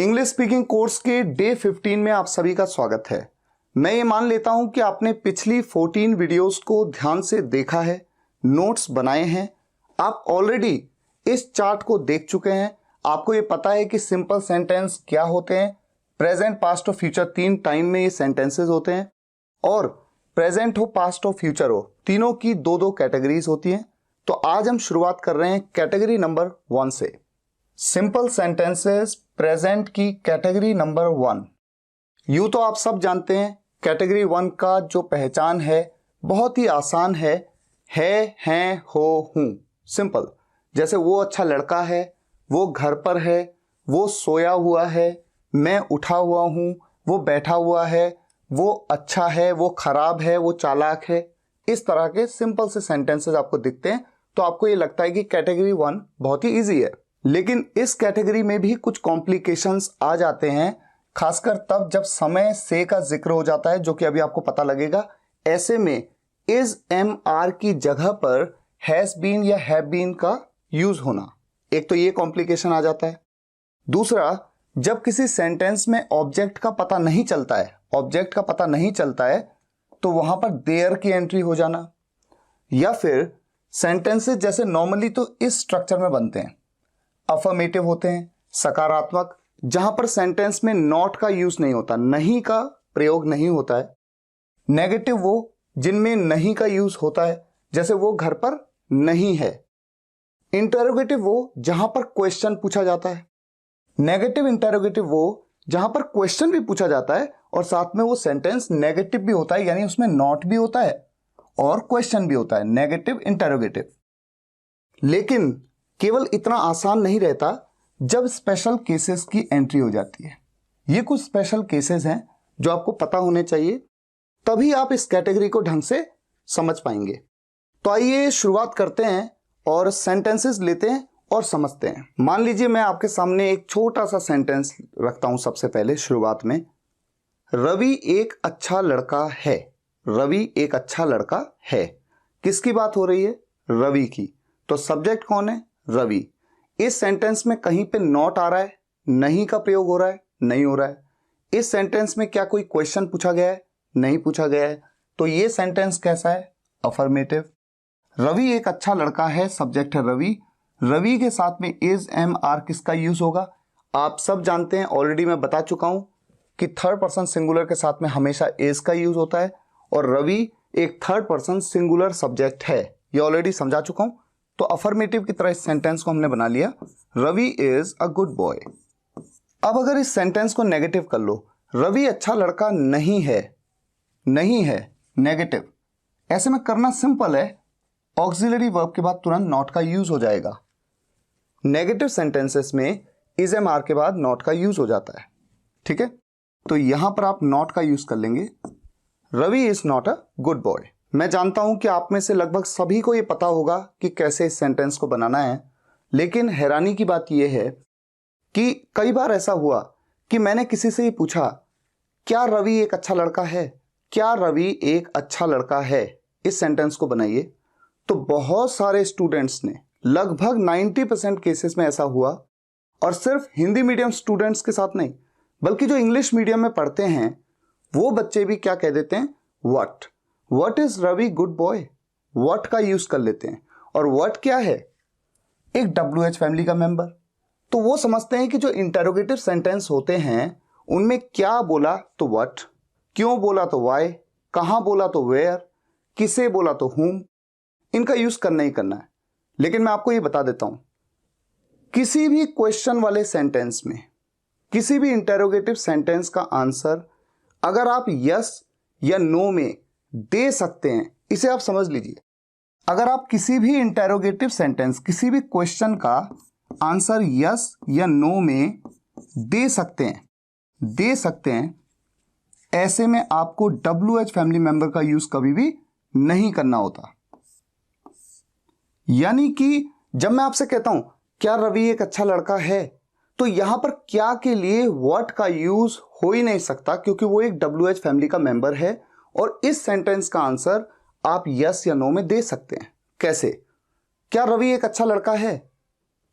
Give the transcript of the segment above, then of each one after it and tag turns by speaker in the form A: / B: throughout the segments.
A: English speaking course के day 15 में आप सभी का स्वागत है। मैं ये मान लेता हूं कि आपने पिछली 14 वीडियोस को ध्यान से देखा है, नोट्स बनाए हैं, आप ऑलरेडी इस चार्ट को देख चुके हैं। आपको ये पता है कि सिंपल सेंटेंस क्या होते हैं, प्रेजेंट, पास्ट और फ्यूचर 3 टाइम में ये सेंटेंसेस होते हैं और प्रेजेंट हो, पास्ट हो, फ्यूचर हो, तीनों की दो दो कैटेगरीज होती हैं। तो आज हम शुरुआत कर रहे हैं कैटेगरी नंबर 1 से। सिंपल सेंटेंसेस प्रेजेंट की कैटेगरी नंबर 1। यूं तो आप सब जानते हैं कैटेगरी 1 का जो पहचान है बहुत ही आसान है, हैं, हो, हूं। सिंपल, जैसे वो अच्छा लड़का है, वो घर पर है, वो सोया हुआ है, मैं उठा हुआ हूं, वो बैठा हुआ है, वो अच्छा है, वो खराब है, वो चालाक है। इस तरह के सिंपल से सेंटेंसेस आपको दिखते हैं तो आपको ये लगता है कि कैटेगरी 1 बहुत ही इजी है। लेकिन इस कैटेगरी में भी कुछ कॉम्प्लिकेशंस आ जाते हैं, खासकर तब जब समय से का जिक्र हो जाता है, जो कि अभी आपको पता लगेगा। ऐसे में इज एम आर की जगह पर हैज बीन या हैव बीन का यूज होना, एक तो ये कॉम्प्लिकेशन आ जाता है। दूसरा, जब किसी सेंटेंस में ऑब्जेक्ट का पता नहीं चलता है तो वहां पर देयर की एंट्री हो जाना, या फिर सेंटेंसेस जैसे नॉर्मली तो इस स्ट्रक्चर में बनते हैं, अफर्मेटिव होते हैं, सकारात्मक, जहां पर सेंटेंस में नॉट का यूज नहीं होता, नहीं का प्रयोग नहीं होता है। नेगेटिव वो जिनमें नहीं का यूज होता है, जैसे वो घर पर नहीं है। इंटरोगेटिव वो जहां पर क्वेश्चन पूछा जाता है। नेगेटिव इंटरोगेटिव वो जहां पर क्वेश्चन भी पूछा जाता है और साथ में वो सेंटेंस नेगेटिव भी होता है, यानी उसमें नॉट भी होता है और क्वेश्चन भी होता है, नेगेटिव इंटरोगेटिव। लेकिन केवल इतना आसान नहीं रहता जब स्पेशल केसेस की एंट्री हो जाती है। ये कुछ स्पेशल केसेस हैं जो आपको पता होने चाहिए, तभी आप इस कैटेगरी को ढंग से समझ पाएंगे। तो आइए शुरुआत करते हैं और सेंटेंसेस लेते हैं और समझते हैं। मान लीजिए मैं आपके सामने एक छोटा सा सेंटेंस रखता हूं। सबसे पहले शुरुआत में, रवि एक अच्छा लड़का है। रवि एक अच्छा लड़का है, किसकी बात हो रही है? रवि की। तो सब्जेक्ट कौन है? रवि। इस सेंटेंस में कहीं पे नॉट आ रहा है, नहीं का प्रयोग हो रहा है? नहीं हो रहा है। इस सेंटेंस में क्या कोई क्वेश्चन पूछा गया है? नहीं पूछा गया है। तो ये सेंटेंस कैसा है? अफर्मेटिव। रवि एक अच्छा लड़का है, सब्जेक्ट है रवि। रवि के साथ में इज एम आर किसका यूज होगा? आप सब जानते हैं, ऑलरेडी मैं बता चुका हूं कि थर्ड पर्सन सिंगुलर के साथ में हमेशा इज का यूज होता है और रवि एक थर्ड पर्सन सिंगुलर सब्जेक्ट है, ये ऑलरेडी समझा चुका हूं। तो अफर्मेटिव की तरह इस सेंटेंस को हमने बना लिया, Ravi is a good boy. अब अगर इस सेंटेंस को नेगेटिव कर लो, रवि अच्छा लड़का नहीं है। नहीं है नेगेटिव। ऐसे में करना सिंपल है, ऑक्सिलरी वर्ब के बाद तुरंत नॉट का यूज हो जाएगा। नेगेटिव सेंटेंसेस में इज एम आर के बाद नॉट का यूज हो जाता है, ठीक है। तो यहां पर आप नॉट का यूज कर लेंगे, Ravi is not a good boy. मैं जानता हूं कि आप में से लगभग सभी को यह पता होगा कि कैसे इस सेंटेंस को बनाना है, लेकिन हैरानी की बात यह है कि कई बार ऐसा हुआ कि मैंने किसी से ही पूछा, क्या रवि एक अच्छा लड़का है? क्या रवि एक अच्छा लड़का है? इस सेंटेंस को बनाइए। तो बहुत सारे स्टूडेंट्स ने, लगभग 90% केसेस में ऐसा हुआ, और सिर्फ हिंदी मीडियम स्टूडेंट्स के साथ नहीं, बल्कि जो इंग्लिश मीडियम में पढ़ते हैं वो बच्चे भी क्या कह देते हैं? What is Ravi good boy? What का यूज कर लेते हैं। और व्हाट क्या है? एक WH फैमिली का मेंबर। तो वो समझते हैं कि जो इंटरोगेटिव सेंटेंस होते हैं उनमें क्या बोला तो व्हाट, क्यों बोला तो व्हाई, कहां बोला तो वेयर, किसे बोला तो whom, इनका यूज करना ही करना है। लेकिन मैं आपको ये बता देता हूं, किसी भी क्वेश्चन वाले सेंटेंस में, किसी भी इंटरोगेटिव सेंटेंस का आंसर अगर आप यस या नो में दे सकते हैं, इसे आप समझ लीजिए। अगर आप किसी भी इंटरोगेटिव सेंटेंस, किसी भी क्वेश्चन का आंसर यस या नो में दे सकते हैं, ऐसे में आपको WH फैमिली मेंबर का यूज कभी भी नहीं करना होता। यानी कि जब मैं आपसे कहता हूं क्या रवि एक अच्छा लड़का है, तो यहां पर क्या के लिए व्हाट का यूज हो ही नहीं सकता, क्योंकि वो एक WH फैमिली का मेंबर है और इस सेंटेंस का आंसर आप यस या नो में दे सकते हैं। कैसे? क्या रवि एक अच्छा लड़का है?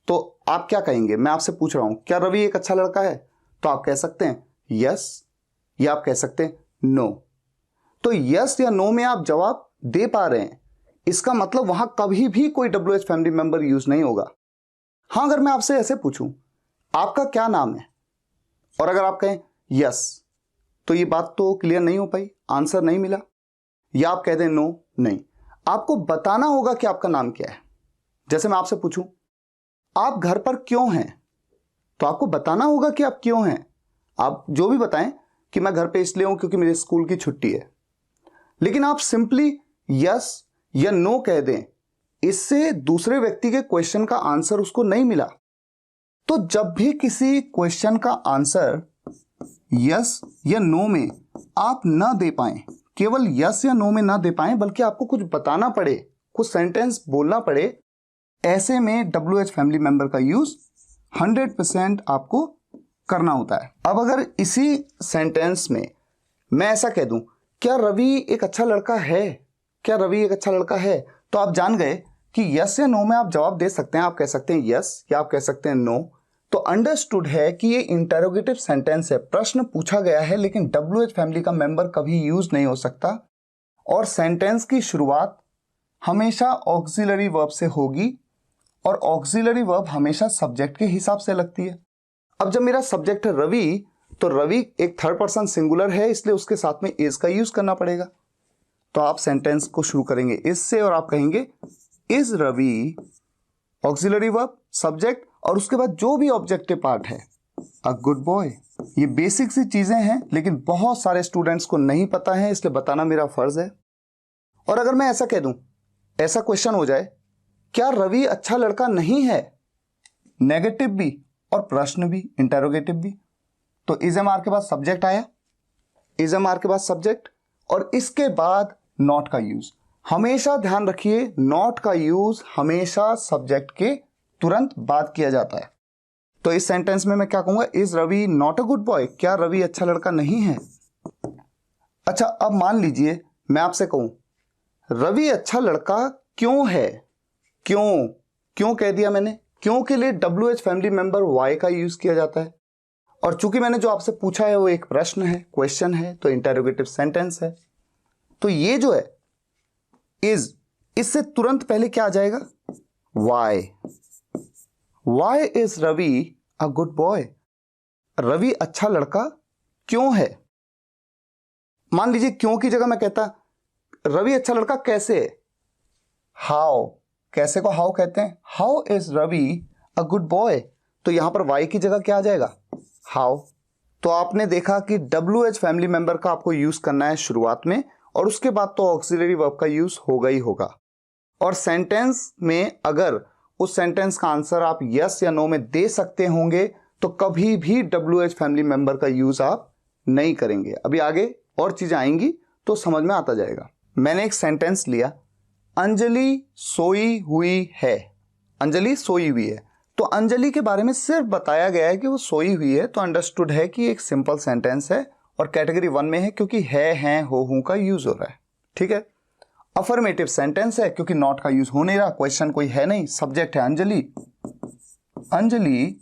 A: तो आप क्या कहेंगे? मैं आपसे पूछ रहा हूं, क्या रवि एक अच्छा लड़का है? तो आप कह सकते हैं यस या आप कह सकते हैं नो। तो यस या नो में आप जवाब दे पा रहे हैं, इसका मतलब वहां कभी भी कोई WH फैमिली मेंबर यूज नहीं होगा। हाँ, अगर मैं आपसे ऐसे पूछूं आपका क्या नाम है, और अगर आप कहें यस, तो ये बात तो क्लियर नहीं हो पाई, आंसर नहीं मिला। या आप कह दें नो, नहीं, आपको बताना होगा कि आपका नाम क्या है। जैसे मैं आपसे पूछूं आप घर पर क्यों हैं, तो आपको बताना होगा कि आप क्यों हैं। आप जो भी बताएं कि मैं घर पे इसलिए हूं क्योंकि मेरे स्कूल की छुट्टी है, लेकिन आप सिंपली यस या नो कह दें, इससे दूसरे व्यक्ति के क्वेश्चन का आंसर उसको नहीं मिला। तो जब भी किसी क्वेश्चन का आंसर यस या नो में आप ना दे पाएं, केवल यस या नो में ना दे पाएं, बल्कि आपको कुछ बताना पड़े, कुछ सेंटेंस बोलना पड़े, ऐसे में WH फैमिली मेंबर का यूज 100% आपको करना होता है। अब अगर इसी सेंटेंस में मैं ऐसा कह दूं क्या रवि एक अच्छा लड़का है, क्या रवि एक अच्छा लड़का है, तो आप जान गए कि यस या नो में आप जवाब दे सकते हैं। आप कह सकते हैं यस या आप कह सकते हैं नो। तो अंडरस्टूड है कि ये इंटरोगेटिव सेंटेंस है, प्रश्न पूछा गया है, लेकिन WH फैमिली का मेंबर कभी यूज नहीं हो सकता। और सेंटेंस की शुरुआत हमेशा ऑक्सिलरी वर्ब से होगी, और ऑक्सिलरी वर्ब हमेशा सब्जेक्ट के हिसाब से लगती है। अब जब मेरा सब्जेक्ट है रवि, तो रवि एक थर्ड पर्सन सिंगुलर है, इसलिए उसके साथ में इज का यूज करना पड़ेगा। तो आप सेंटेंस को शुरू करेंगे इज से, और आप कहेंगे is Ravi, auxiliary verb, subject, और उसके बाद जो भी ऑब्जेक्टिव पार्ट है अ गुड बॉय। ये बेसिक सी चीजें हैं, लेकिन बहुत सारे स्टूडेंट्स को नहीं पता है, इसलिए बताना मेरा फर्ज है। और अगर मैं ऐसा कह दूं, ऐसा क्वेश्चन हो जाए क्या रवि अच्छा लड़का नहीं है, नेगेटिव भी और प्रश्न भी, इंटरोगेटिव भी, तो इज एम आर के बाद सब्जेक्ट आया, इज एम आर के बाद सब्जेक्ट, और इसके बाद नॉट का यूज। हमेशा ध्यान रखिए, नॉट का यूज हमेशा सब्जेक्ट के तुरंत बाद किया जाता है। तो इस सेंटेंस में मैं क्या कहूंगा, is Ravi not a good boy, क्या रवि अच्छा लड़का नहीं है। अच्छा, अब मान लीजिए मैं आपसे कहूं रवि अच्छा लड़का क्यों है, क्यों, क्यों कह दिया मैंने, क्यों के लिए WH फैमिली मेंबर वाई का यूज किया जाता है। और चूंकि मैंने जो आपसे पूछा है वो एक प्रश्न है, क्वेश्चन है, तो इंटरोगेटिव सेंटेंस है, तो ये जो है इज, इससे तुरंत पहले क्या आ जाएगा, why. Why is Ravi a good boy, Ravi अच्छा लड़का क्यों है। मान लीजिए क्यों की जगह मैं कहता रवि अच्छा लड़का कैसे है, हाउ, कैसे को हाउ कहते हैं, how is Ravi a good boy, तो यहां पर वाई की जगह क्या आ जाएगा, हाउ। तो आपने देखा कि WH फैमिली मेंबर का आपको यूज करना है शुरुआत में, और उसके बाद तो ऑक्सिलरी वर्ब का यूज होगा ही होगा। और सेंटेंस में अगर उस सेंटेंस का आंसर आप यस या नो में दे सकते होंगे, तो कभी भी WH फैमिली मेंबर का यूज आप नहीं करेंगे। अभी आगे और चीजें आएंगी तो समझ में आता जाएगा। मैंने एक सेंटेंस लिया, अंजलि सोई हुई है, अंजलि सोई हुई है, तो अंजलि के बारे में सिर्फ बताया गया है कि वो सोई हुई है, तो अंडरस्टूड है कि एक सिंपल सेंटेंस है और कैटेगरी 1 में है, क्योंकि है, हो, हूं का यूज हो रहा है। ठीक है। अफर्मेटिव सेंटेंस है क्योंकि नॉट का यूज हो नहीं रहा, क्वेश्चन कोई है नहीं, सब्जेक्ट है अंजलि। अंजलि,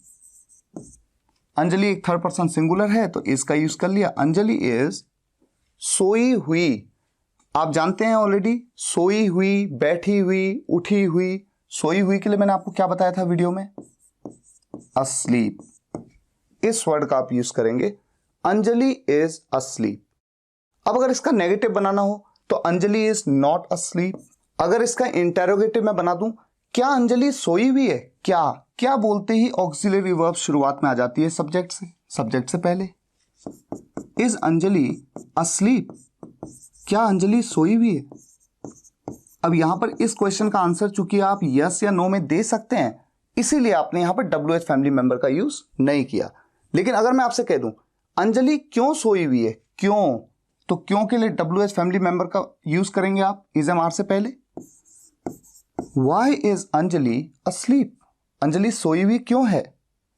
A: अंजलि एक थर्ड पर्सन सिंगुलर है, तो इसका यूज कर लिया, अंजलि इज सोई हुई। आप जानते हैं ऑलरेडी, सोई हुई, बैठी हुई, उठी हुई। सोई हुई के लिए मैंने आपको क्या बताया था वीडियो में, अस्लीप। इस वर्ड का आप यूज करेंगे, अंजलि इज अस्लीप। अब अगर इसका नेगेटिव बनाना हो तो अंजलि इज नॉट अस्लीप। अगर इसका इंटेरोगेटिव मैं बना दूं, क्या अंजलि सोई हुई है, क्या, क्या बोलते ही ऑक्सिलरी वर्ब शुरुआत में आ जाती है सब्जेक्ट से, सब्जेक्ट से पहले। इज अंजलि अस्लीप, क्या अंजलि सोई हुई है। अब यहां पर इस क्वेश्चन का आंसर चूंकि आप यस या नो में दे सकते हैं, इसीलिए आपने यहां पर WH फैमिली मेंबर का यूज नहीं किया। लेकिन अगर मैं आपसे कह दूं अंजलि क्यों सोई हुई है, क्यों, तो क्यों के लिए WH फैमिली मेंबर का यूज करेंगे आप इज एम आर से पहले। Why is Anjali asleep, Anjali सोई हुई क्यों है।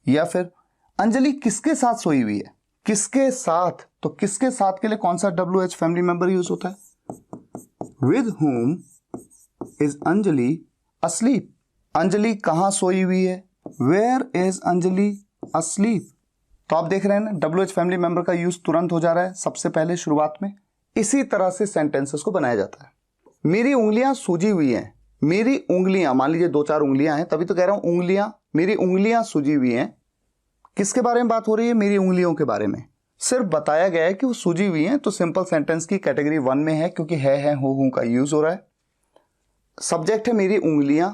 A: या फिर अंजलि किसके साथ सोई हुई है, किसके साथ, तो किसके साथ के लिए कौन सा WH फैमिली मेंबर यूज होता है, with whom is Anjali asleep, Anjali कहां सोई हुई है, वेयर इज अंजलि अस्लीप, तो आप देख रहे हैं ना, WH फैमिली मेंबर का यूज तुरंत हो जा रहा है सबसे पहले शुरुआत में। इसी तरह से सेंटेंसेस को बनाया जाता है। मेरी उंगलियां सूजी हुई हैं। मेरी उंगलियां, मान लीजिए 2-4 उंगलियां हैं, तभी तो कह रहा हूं उंगलियां, मेरी उंगलियां सूजी हुई हैं। किसके बारे में बात हो रही है? मेरी उंगलियों के बारे में। सिर्फ बताया गया है कि वो सूजी हुई हैं, तो सिंपल सेंटेंस की कैटेगरी 1 में है, क्योंकि है हूं का यूज हो रहा है। सब्जेक्ट है मेरी उंगलियां।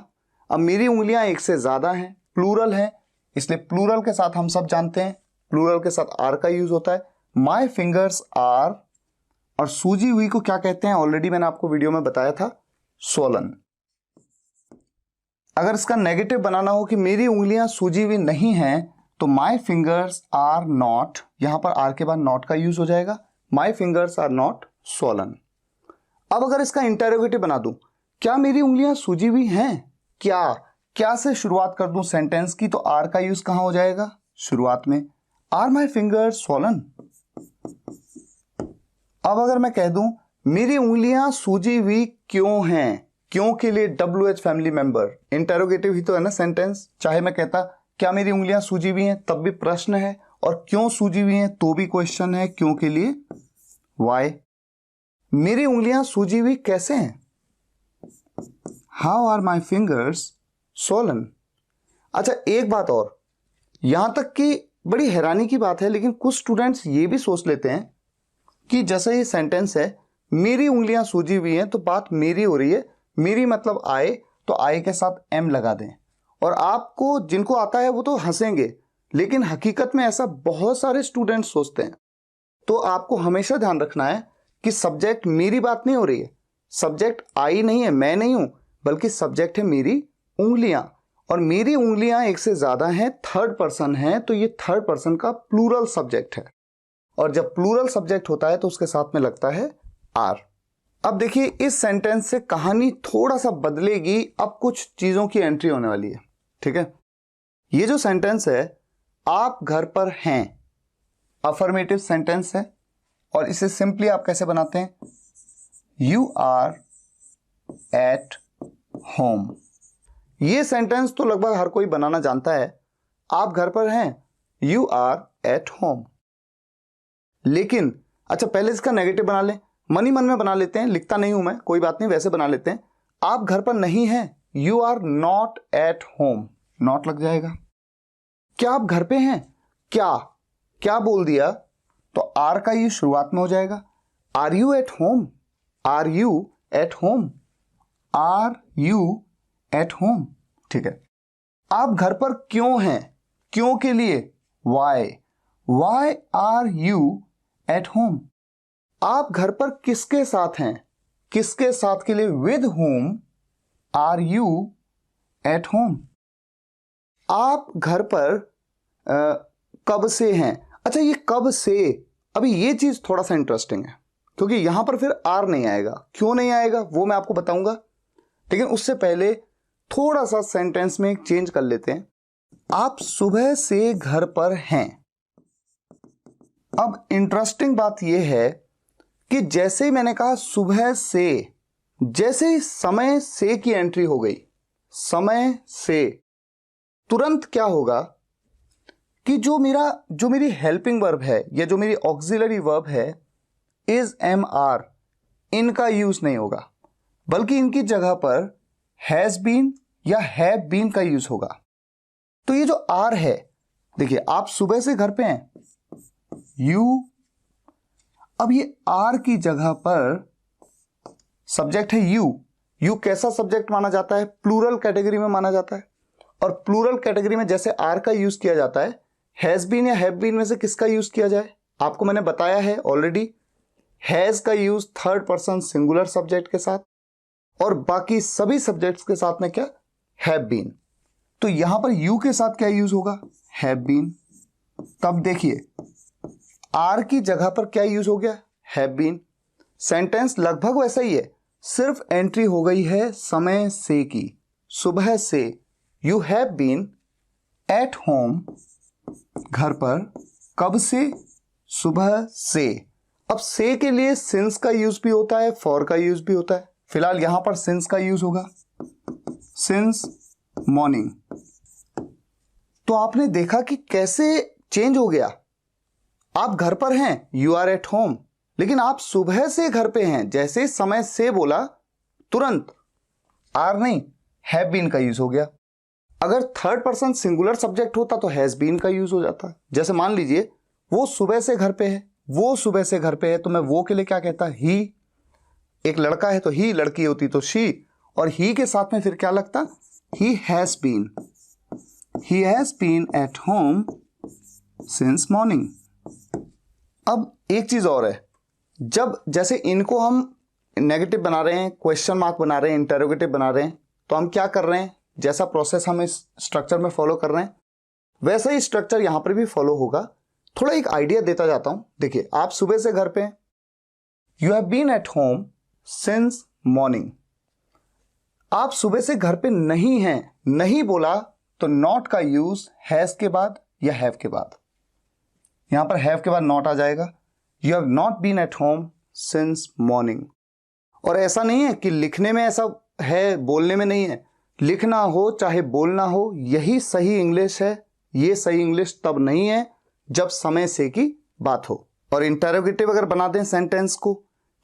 A: अब मेरी उंगलियां एक से ज्यादा हैं, प्लूरल है, इसलिए प्लूरल के साथ हम सब जानते हैं प्लूरल के साथ आर का यूज होता है। माई फिंगर्स आर, और सूजी हुई को क्या कहते हैं? ऑलरेडी मैंने आपको वीडियो में बताया था, स्वोलन। अगर इसका नेगेटिव बनाना हो कि मेरी उंगलियां सूजी हुई नहीं हैं, तो माई फिंगर्स आर नॉट, यहां पर आर के बाद नॉट का यूज हो जाएगा। My fingers are not swollen. अब अगर इसका इंटरोगेटिव बना दूं, क्या मेरी उंगलियां सूजी हुई हैं? क्या से शुरुआत कर दूं सेंटेंस की, तो आर का यूज कहां हो जाएगा? शुरुआत में। Are my fingers swollen. अब अगर मैं कह दूं मेरी उंगलियां सूजी हुई क्यों हैं, क्यों के लिए WH फैमिली मेंबर, इंटरोगेटिव ही तो है ना सेंटेंस। चाहे मैं कहता क्या मेरी उंगलियां सूजी हुई हैं, तब भी प्रश्न है, और क्यों सूजी हुई हैं तो भी क्वेश्चन है, क्यों के लिए वाई। मेरी उंगलियां सूजी हुई कैसे हैं? How are my fingers swollen. अच्छा, एक बात और, यहां तक कि बड़ी हैरानी की बात है, लेकिन कुछ स्टूडेंट्स ये भी सोच लेते हैं कि जैसे ये सेंटेंस है मेरी उंगलियां सूजी हुई हैं, तो बात मेरी हो रही है, मेरी मतलब आए, तो आए के साथ एम लगा दें। और आपको जिनको आता है वो तो हंसेंगे, लेकिन हकीकत में ऐसा बहुत सारे स्टूडेंट्स सोचते हैं। तो आपको हमेशा ध्यान रखना है कि सब्जेक्ट मेरी बात नहीं हो रही है, सब्जेक्ट आई नहीं है, मैं नहीं हूं, बल्कि सब्जेक्ट है मेरी उंगलियां। और मेरी उंगलियां एक से ज्यादा हैं, थर्ड पर्सन है, तो ये थर्ड पर्सन का प्लूरल सब्जेक्ट है। और जब प्लूरल सब्जेक्ट होता है तो उसके साथ में लगता है आर। अब देखिए, इस सेंटेंस से कहानी थोड़ा सा बदलेगी, अब कुछ चीजों की एंट्री होने वाली है। ठीक है, ये जो सेंटेंस है आप घर पर हैं, अफर्मेटिव सेंटेंस है, और इसे सिंपली आप कैसे बनाते हैं? You are at home. ये सेंटेंस तो लगभग हर कोई बनाना जानता है, आप घर पर हैं, यू आर एट होम। लेकिन अच्छा, पहले इसका नेगेटिव बना लें, मन ही मन में बना लेते हैं, लिखता नहीं हूं मैं, कोई बात नहीं, वैसे बना लेते हैं। आप घर पर नहीं हैं, you are not at home, not लग जाएगा। क्या आप घर पे हैं? क्या बोल दिया, तो आर का ये शुरुआत में हो जाएगा। Are you at home, are you at home, are you at home. ठीक है, आप घर पर क्यों हैं? क्यों के लिए why are you at home. आप घर पर किसके साथ हैं? किसके साथ के लिए with home are you at home. आप घर पर कब से हैं? अच्छा, ये कब से, अभी ये चीज थोड़ा सा इंटरेस्टिंग है, क्योंकि यहां पर फिर आर नहीं आएगा। क्यों नहीं आएगा वो मैं आपको बताऊंगा, लेकिन उससे पहले थोड़ा सा सेंटेंस में एक चेंज कर लेते हैं। आप सुबह से घर पर हैं। अब इंटरेस्टिंग बात यह है कि जैसे ही मैंने कहा सुबह से, जैसे ही समय से की एंट्री हो गई, समय से, तुरंत क्या होगा कि जो मेरी हेल्पिंग वर्ब है या जो मेरी ऑक्सिलरी वर्ब है इज एम आर, इनका यूज नहीं होगा, बल्कि इनकी जगह पर हैज बीन या हैव बीन का यूज होगा। तो ये जो आर है, देखिए आप सुबह से घर पे हैं, यू, अब ये आर की जगह पर सब्जेक्ट है यू कैसा सब्जेक्ट माना जाता है? प्लूरल कैटेगरी में माना जाता है। और प्लूरल कैटेगरी में जैसे आर का यूज किया जाता है, हैज बीन या हैव बीन में से किसका यूज किया जाए? आपको मैंने बताया है ऑलरेडी, हैज का use third person singular subject के साथ, और बाकी सभी सब्जेक्ट्स के साथ में क्या? Have been. तो यहां पर यू के साथ क्या यूज होगा? Have been. तब देखिए आर की जगह पर क्या यूज हो गया? Have been. सेंटेंस लगभग वैसा ही है, सिर्फ एंट्री हो गई है समय से की, सुबह से। You have been at home, घर पर, कब से? सुबह से। अब से के लिए सिंस का यूज भी होता है, फॉर का यूज भी होता है। फिलहाल यहां पर सिंस का यूज होगा, सिंस मॉर्निंग। तो आपने देखा कि कैसे चेंज हो गया, आप घर पर हैं, यू आर एट होम, लेकिन आप सुबह से घर पे हैं, जैसे समय से बोला तुरंत आर नहीं हैव बीन का यूज हो गया। अगर थर्ड पर्सन सिंगुलर सब्जेक्ट होता तो हैज बीन का यूज हो जाता। जैसे मान लीजिए वो सुबह से घर पे है, वो सुबह से घर पे है, तो मैं वो के लिए क्या कहता, ही। एक लड़का है तो ही, लड़की होती तो शी, और ही के साथ में फिर क्या लगता, he has been at home since morning. अब एक चीज और है, जब जैसे इनको हम नेगेटिव बना रहे हैं, क्वेश्चन मार्क बना रहे हैं, इंटरोगेटिव बना रहे हैं, तो हम क्या कर रहे हैं, जैसा प्रोसेस हम इस स्ट्रक्चर में फॉलो कर रहे हैं वैसा ही स्ट्रक्चर यहां पर भी फॉलो होगा। थोड़ा एक आइडिया देता जाता हूं। देखिए, आप सुबह से घर पे हैं, you have been at home since morning. आप सुबह से घर पे नहीं हैं, नहीं बोला तो नॉट का यूज हैज के बाद या हैव के बाद, यहां पर हैव के बाद नॉट आ जाएगा। You have not been at home since morning. और ऐसा नहीं है कि लिखने में ऐसा है, बोलने में नहीं है। लिखना हो चाहे बोलना हो, यही सही इंग्लिश है। ये सही इंग्लिश तब नहीं है जब समय से की बात हो। और इंटरोगेटिव अगर बना दें सेंटेंस को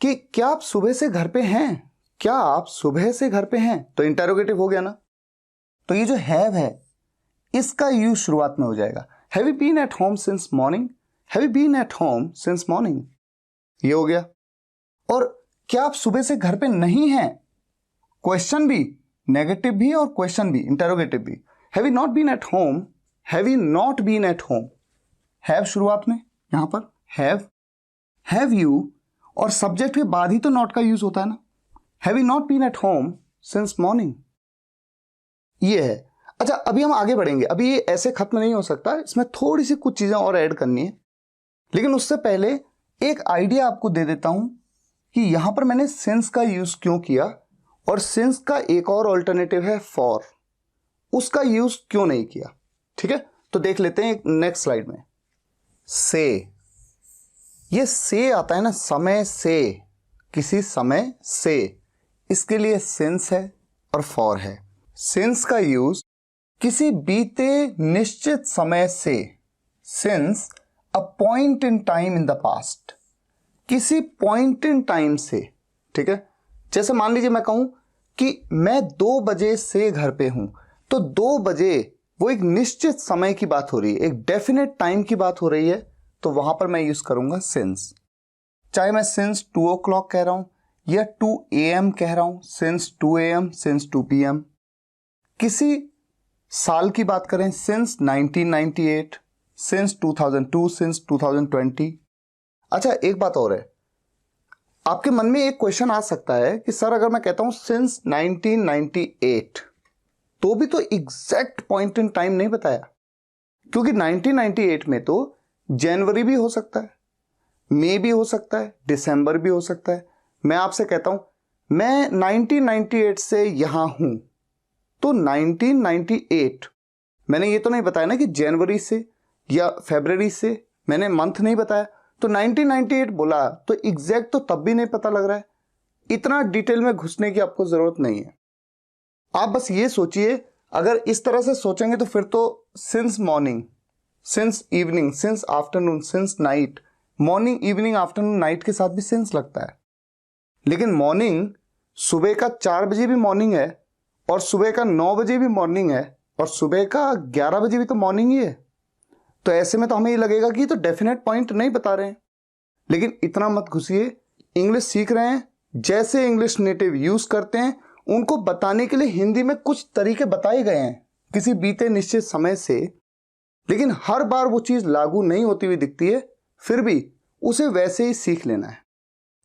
A: कि क्या आप सुबह से घर पे हैं, क्या आप सुबह से घर पे हैं, तो इंटरोगेटिव हो गया ना। तो ये जो हैव है इसका यूज शुरुआत में हो जाएगा। Have you been at home since morning, have you been at home since morning, ये हो गया। और क्या आप सुबह से घर पे नहीं हैं, क्वेश्चन भी, नेगेटिव भी और क्वेश्चन भी, इंटरोगेटिव भी। Have you not been at home, have you not been at home, have शुरुआत में, यहां पर हैव यू, और सब्जेक्ट के बाद ही तो नॉट का यूज होता है ना। Have you not been at home since morning, ये है। अच्छा, अभी हम आगे बढ़ेंगे, अभी ये ऐसे खत्म नहीं हो सकता, इसमें थोड़ी सी कुछ चीजें और ऐड करनी है। लेकिन उससे पहले एक आइडिया आपको दे देता हूं कि यहां पर मैंने सिंस का यूज क्यों किया, और सिंस का एक और ऑल्टरनेटिव है फॉर, उसका यूज क्यों नहीं किया। ठीक है, तो देख लेते हैं नेक्स्ट स्लाइड में। से, ये से आता है ना, समय से, किसी समय से, इसके लिए सिंस है और फॉर है। सिंस का यूज किसी बीते निश्चित समय से, since a point in time in the past, किसी पॉइंट इन टाइम से। ठीक है, जैसे मान लीजिए मैं कहूं कि मैं 2 बजे से घर पे हूं, तो 2 बजे वो एक निश्चित समय की बात हो रही है, एक डेफिनेट टाइम की बात हो रही है, तो वहां पर मैं यूज करूंगा सिंस। चाहे मैं सिंस 2 o'clock कह रहा हूं या 2 AM कह रहा हूं, सिंस 2 AM, सिंस 2 PM। किसी साल की बात करें, सिंस 1998, सिंस 2002, सिंस 2020। अच्छा, एक बात और है, आपके मन में एक क्वेश्चन आ सकता है कि सर अगर मैं कहता हूं सिंस 1998, तो भी तो एग्जैक्ट पॉइंट इन टाइम नहीं बताया, क्योंकि 1998 में तो जनवरी भी हो सकता है, मई भी हो सकता है, दिसंबर भी हो सकता है। मैं आपसे कहता हूं मैं 1998 से यहां हूं, तो 1998 मैंने ये तो नहीं बताया ना कि जनवरी से या फरवरी से, मैंने मंथ नहीं बताया, तो 1998 बोला तो एग्जैक्ट तो तब भी नहीं पता लग रहा है। इतना डिटेल में घुसने की आपको जरूरत नहीं है। आप बस ये सोचिए, अगर इस तरह से सोचेंगे तो फिर तो since morning, since evening, since afternoon, since night, morning, evening, afternoon, night के साथ भी सिंस लगता है। लेकिन मॉर्निंग, सुबह का 4 बजे भी मॉर्निंग है, और सुबह का 9 बजे भी मॉर्निंग है, और सुबह का 11 बजे भी तो मॉर्निंग ही है। तो ऐसे में तो हमें ये लगेगा कि तो डेफिनेट पॉइंट नहीं बता रहे हैं। लेकिन इतना मत घुसिए, इंग्लिश सीख रहे हैं, जैसे इंग्लिश नेटिव यूज करते हैं उनको बताने के लिए हिंदी में कुछ तरीके बताए गए हैं किसी बीते निश्चित समय से, लेकिन हर बार वो चीज लागू नहीं होती हुई दिखती है, फिर भी उसे वैसे ही सीख लेना है।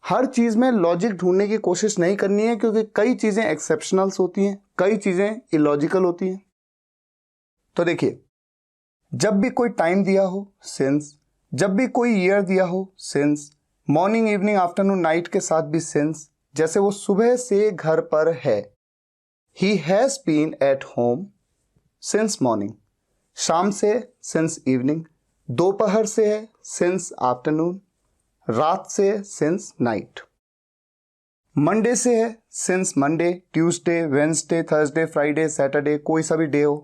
A: हर चीज में लॉजिक ढूंढने की कोशिश नहीं करनी है, क्योंकि कई चीजें एक्सेप्शनल्स होती हैं, कई चीजें इलॉजिकल होती हैं। तो देखिए, जब भी कोई टाइम दिया हो सिंस, जब भी कोई ईयर दिया हो since, morning, evening, afternoon, night के साथ भी सिंस। जैसे वो सुबह से घर पर है, he has been at home since morning. शाम से सिंस इवनिंग, दोपहर से है सिंस आफ्टरनून, रात से सिंस नाइट, मंडे से है since Monday, Tuesday, Wednesday, Thursday, Friday, Saturday, कोई सा भी डे हो।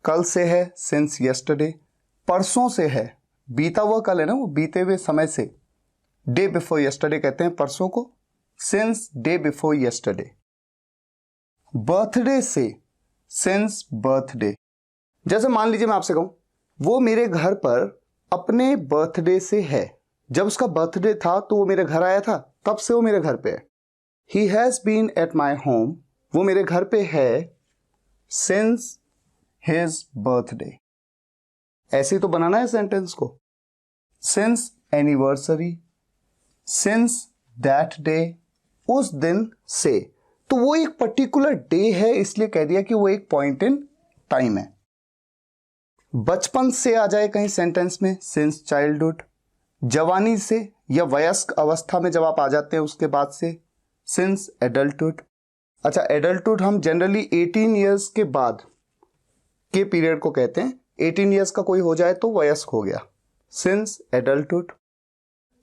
A: कल से है सिंस यस्टरडे, परसों से है बीता हुआ कल है ना, वो बीते हुए समय से डे बिफोर यस्टरडे कहते हैं परसों को, since day before yesterday. Birthday से सिंस बर्थडे। जैसे मान लीजिए मैं आपसे कहूं वो मेरे घर पर अपने बर्थडे से है, जब उसका बर्थडे था तो वो मेरे घर आया था, तब से वो मेरे घर पे है। He has been at my home, वो मेरे घर पे है सिंस हिज बर्थडे। ऐसे ही तो बनाना है सेंटेंस को। Since anniversary, since that day, उस दिन से। तो वो एक पर्टिकुलर डे है, इसलिए कह दिया कि वो एक पॉइंट इन टाइम है। बचपन से आ जाए कहीं सेंटेंस में, सिंस चाइल्डहुड। जवानी से या वयस्क अवस्था में जब आप आ जाते हैं उसके बाद से, सिंस एडल्टहुड। अच्छा, एडल्टहुड हम जनरली 18 ईयर्स के बाद के पीरियड को कहते हैं। 18 ईयर्स का कोई हो जाए तो वयस्क हो गया, सिंस एडल्टहुड।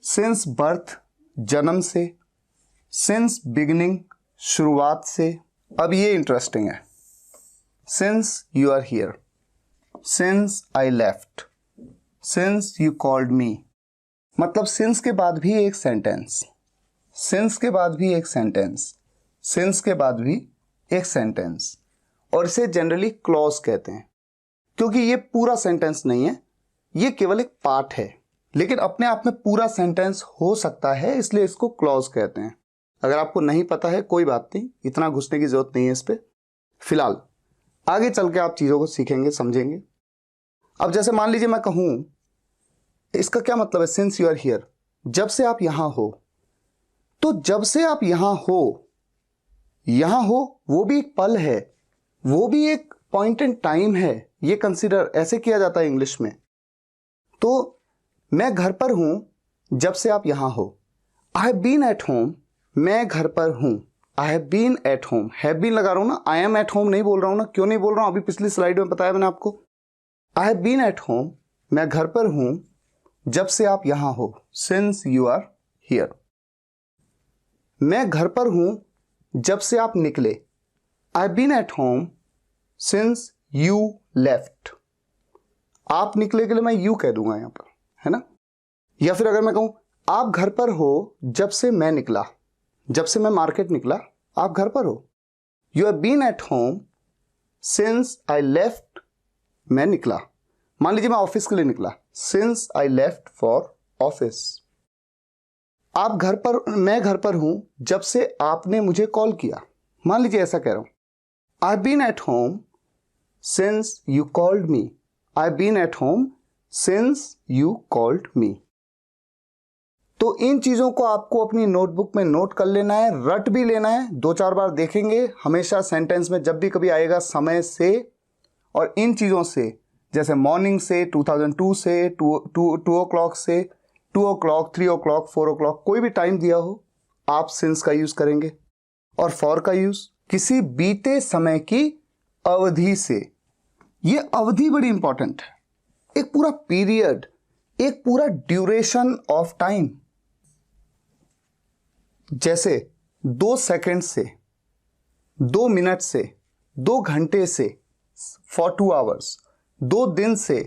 A: सिंस बर्थ, जन्म से। सिंस बिगिनिंग, शुरुआत से। अब ये इंटरेस्टिंग है, since you are here, since I left, since you called me. मतलब सिंस के बाद भी एक सेंटेंस, सिंस के बाद भी एक सेंटेंस, सिंस के बाद भी एक सेंटेंस। और इसे जनरली क्लॉज कहते हैं, क्योंकि ये पूरा सेंटेंस नहीं है, ये केवल एक पार्ट है, लेकिन अपने आप में पूरा सेंटेंस हो सकता है, इसलिए इसको क्लॉज कहते हैं। अगर आपको नहीं पता है कोई बात नहीं, इतना घुसने की जरूरत नहीं है इस पे। फिलहाल आगे चल के आप चीजों को सीखेंगे, समझेंगे। अब जैसे मान लीजिए मैं कहूं, इसका क्या मतलब है, सिंस यू आर हियर, जब से आप यहां हो। तो जब से आप यहां हो, वो भी एक पल है, वो भी एक पॉइंट इन टाइम है, ये कंसीडर ऐसे किया जाता है इंग्लिश में। तो मैं घर पर हूं जब से आप यहां हो। I have been at home, मैं घर पर हूं। I have been at home, have been लगा रहा हूं ना, आई एम एट होम नहीं बोल रहा हूं ना। क्यों नहीं बोल रहा हूं, अभी पिछली स्लाइड में बताया मैंने आपको। I have been at home, मैं घर पर हूं जब से आप यहां हो, सिंस यू आर हियर। मैं घर पर हूं जब से आप निकले। I have been at home since you left. आप निकले के लिए मैं यू कह दूंगा यहां पर, है ना। या फिर अगर मैं कहूं आप घर पर हो जब से मैं निकला, जब से मैं मार्केट निकला आप घर पर हो। You have been at home since I left, मैं निकला। मान लीजिए मैं ऑफिस के लिए निकला, since I left for office. आप घर पर, मैं घर पर हूं जब से आपने मुझे कॉल किया। मान लीजिए ऐसा कह रहा हूं, I have been at home since you called me. I have been at home since you called me. तो इन चीजों को आपको अपनी नोटबुक में नोट कर लेना है, रट भी लेना है, 2-4 बार देखेंगे हमेशा सेंटेंस में जब भी कभी आएगा समय से। और इन चीजों से, जैसे मॉर्निंग से, 2002 से, 2 o'clock से, 2 o'clock, 3 o'clock, 4 o'clock, कोई भी टाइम दिया हो आप सिंस का यूज करेंगे। और फॉर का यूज किसी बीते समय की अवधि से। ये अवधि बड़ी इंपॉर्टेंट है, एक पूरा पीरियड, एक पूरा ड्यूरेशन ऑफ टाइम। जैसे 2 सेकंड से, 2 मिनट से, 2 घंटे से, फॉर 2 आवर्स, 2 दिन से,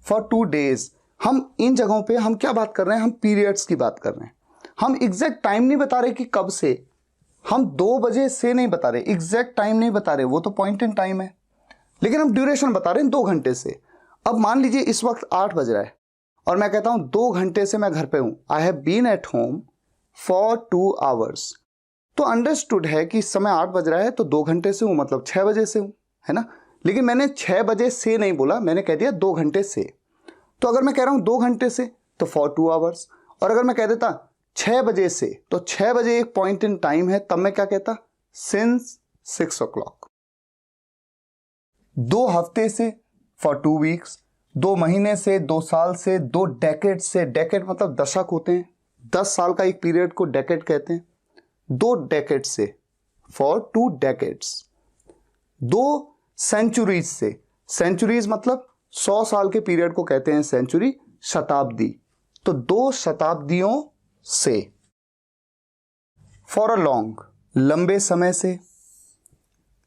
A: फॉर 2 डेज। हम इन जगहों पे हम क्या बात कर रहे हैं, हम पीरियड्स की बात कर रहे हैं। हम एग्जैक्ट टाइम नहीं बता रहे कि कब से, हम 2 बजे से नहीं बता रहे, एग्जैक्ट टाइम नहीं बता रहे, वो तो पॉइंट इन टाइम है, लेकिन हम ड्यूरेशन बता रहे हैं 2 घंटे से। अब मान लीजिए इस वक्त 8 बज रहा है और मैं कहता हूं 2 घंटे से मैं घर पे हूं। I have been at home for 2 hours. तो अंडरस्टूड है कि समय 8 बज रहा है तो 2 घंटे से हूं, मतलब 6 बजे से हूं, है ना। लेकिन मैंने 6 बजे से नहीं बोला, मैंने कह दिया 2 घंटे से। तो अगर मैं कह रहा हूं 2 घंटे से तो फॉर 2 आवर्स। और अगर मैं कह देता 6 बजे से, तो 6 बजे एक पॉइंट इन टाइम है, तब मैं क्या कहता, सिंस 6 o'clock। 2 हफ्ते से, फॉर 2 वीक्स। 2 महीने से, 2 साल से, 2 डेकेड से, डेकेड मतलब दशक होते हैं, 10 साल का एक पीरियड को डेकेड कहते हैं। 2 डेकेड से, फॉर 2 डेकेड्स। 2 सेंचुरीज से, सेंचुरीज मतलब 100 साल के पीरियड को कहते हैं सेंचुरी, शताब्दी। तो 2 शताब्दियों से। फॉर अ लॉन्ग, लंबे समय से,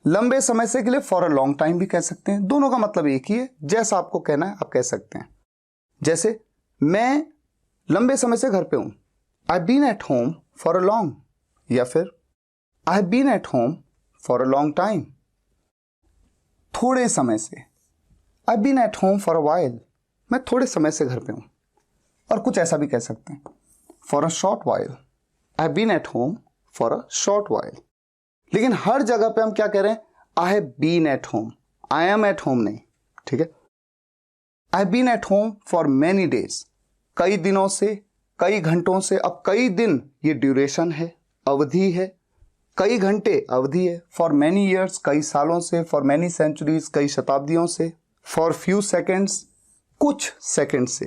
A: लंबे समय से के लिए फॉर अ लॉन्ग टाइम भी कह सकते हैं। दोनों का मतलब एक ही है, जैसा आपको कहना है आप कह सकते हैं। जैसे मैं लंबे समय से घर पे हूं, I been at home for a long, या फिर I have been at home for a long time, थोड़े समय से, I been at home for a while, मैं थोड़े समय से घर पे हूं। और कुछ ऐसा भी कह सकते हैं, for a short while, I have been at home for a short while. लेकिन हर जगह पे हम क्या कह रहे हैं, I have been at home, I am at home नहीं, ठीक है। I have been at home for many days, कई दिनों से, कई घंटों से। अब कई दिन ये ड्यूरेशन है, अवधि है, कई घंटे अवधि है। फॉर मेनी ईयर्स, कई सालों से। फॉर मेनी सेंचुरीज, कई शताब्दियों से। फॉर फ्यू सेकेंड्स, कुछ सेकेंड से,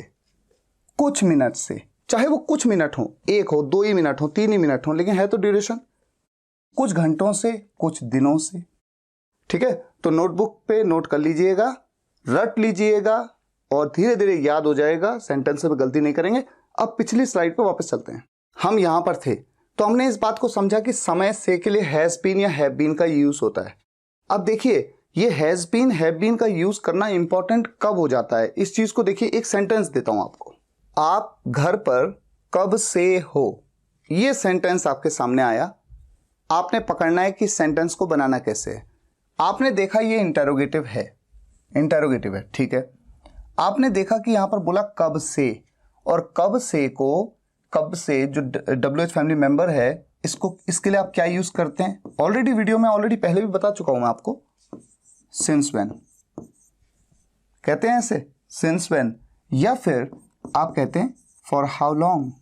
A: कुछ मिनट से, चाहे वो कुछ मिनट हो, एक हो, 2 ही मिनट हो, 3 ही मिनट हो, लेकिन है तो ड्यूरेशन। कुछ घंटों से, कुछ दिनों से, ठीक है। तो नोटबुक पे नोट कर लीजिएगा, रट लीजिएगा और धीरे धीरे याद हो जाएगा, सेंटेंस में गलती नहीं करेंगे। अब पिछली स्लाइड पे वापस चलते हैं। हम यहां पर थे तो हमने इस बात को समझा कि समय से के लिए हैज बीन या हैव बीन का यूज होता है। अब देखिए, ये हैज बीन, हैव बीन का यूज करना इंपॉर्टेंट कब हो जाता है, इस चीज को देखिए। एक सेंटेंस देता हूं आपको, आप घर पर कब से हो, ये सेंटेंस आपके सामने आया। आपने पकड़ना है कि सेंटेंस को बनाना कैसे है। आपने देखा ये इंटरोगेटिव है, इंटरोगेटिव है, ठीक है। आपने देखा कि यहां पर बोला कब से, और कब से को, कब से जो WH फैमिली मेंबर है, इसको, इसके लिए आप क्या यूज करते हैं, ऑलरेडी वीडियो में ऑलरेडी पहले भी बता चुका हूं मैं आपको। सिंस व्हेन कहते हैं ऐसे, सिंस व्हेन, या फिर आप कहते हैं फॉर हाउ लॉन्ग।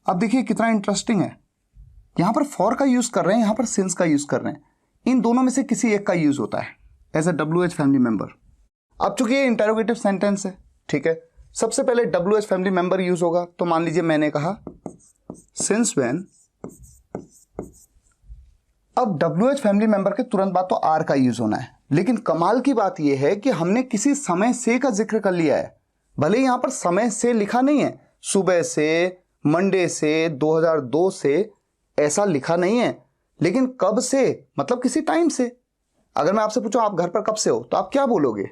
A: अब देखिए कितना इंटरेस्टिंग है, यहां पर फॉर का यूज कर रहे हैं, यहां पर सिंस का यूज कर रहे हैं। इन दोनों में से किसी एक का यूज होता है as a WH family member. अब चूंकि ये इंटरोगेटिव सेंटेंस है, ठीक है, सबसे पहले WH फैमिली मेंबर यूज होगा। तो मान लीजिए मैंने कहा सिंस व्हेन, अब WH फैमिली मेंबर के तुरंत बाद तो आर का यूज होना है। लेकिन कमाल की बात यह है कि हमने किसी समय से का जिक्र कर लिया है। भले यहां पर समय से लिखा नहीं है, सुबह से, मंडे से, 2002 से, ऐसा लिखा नहीं है, लेकिन कब से मतलब किसी टाइम से। अगर मैं आपसे पूछूं आप घर पर कब से हो, तो आप क्या बोलोगे?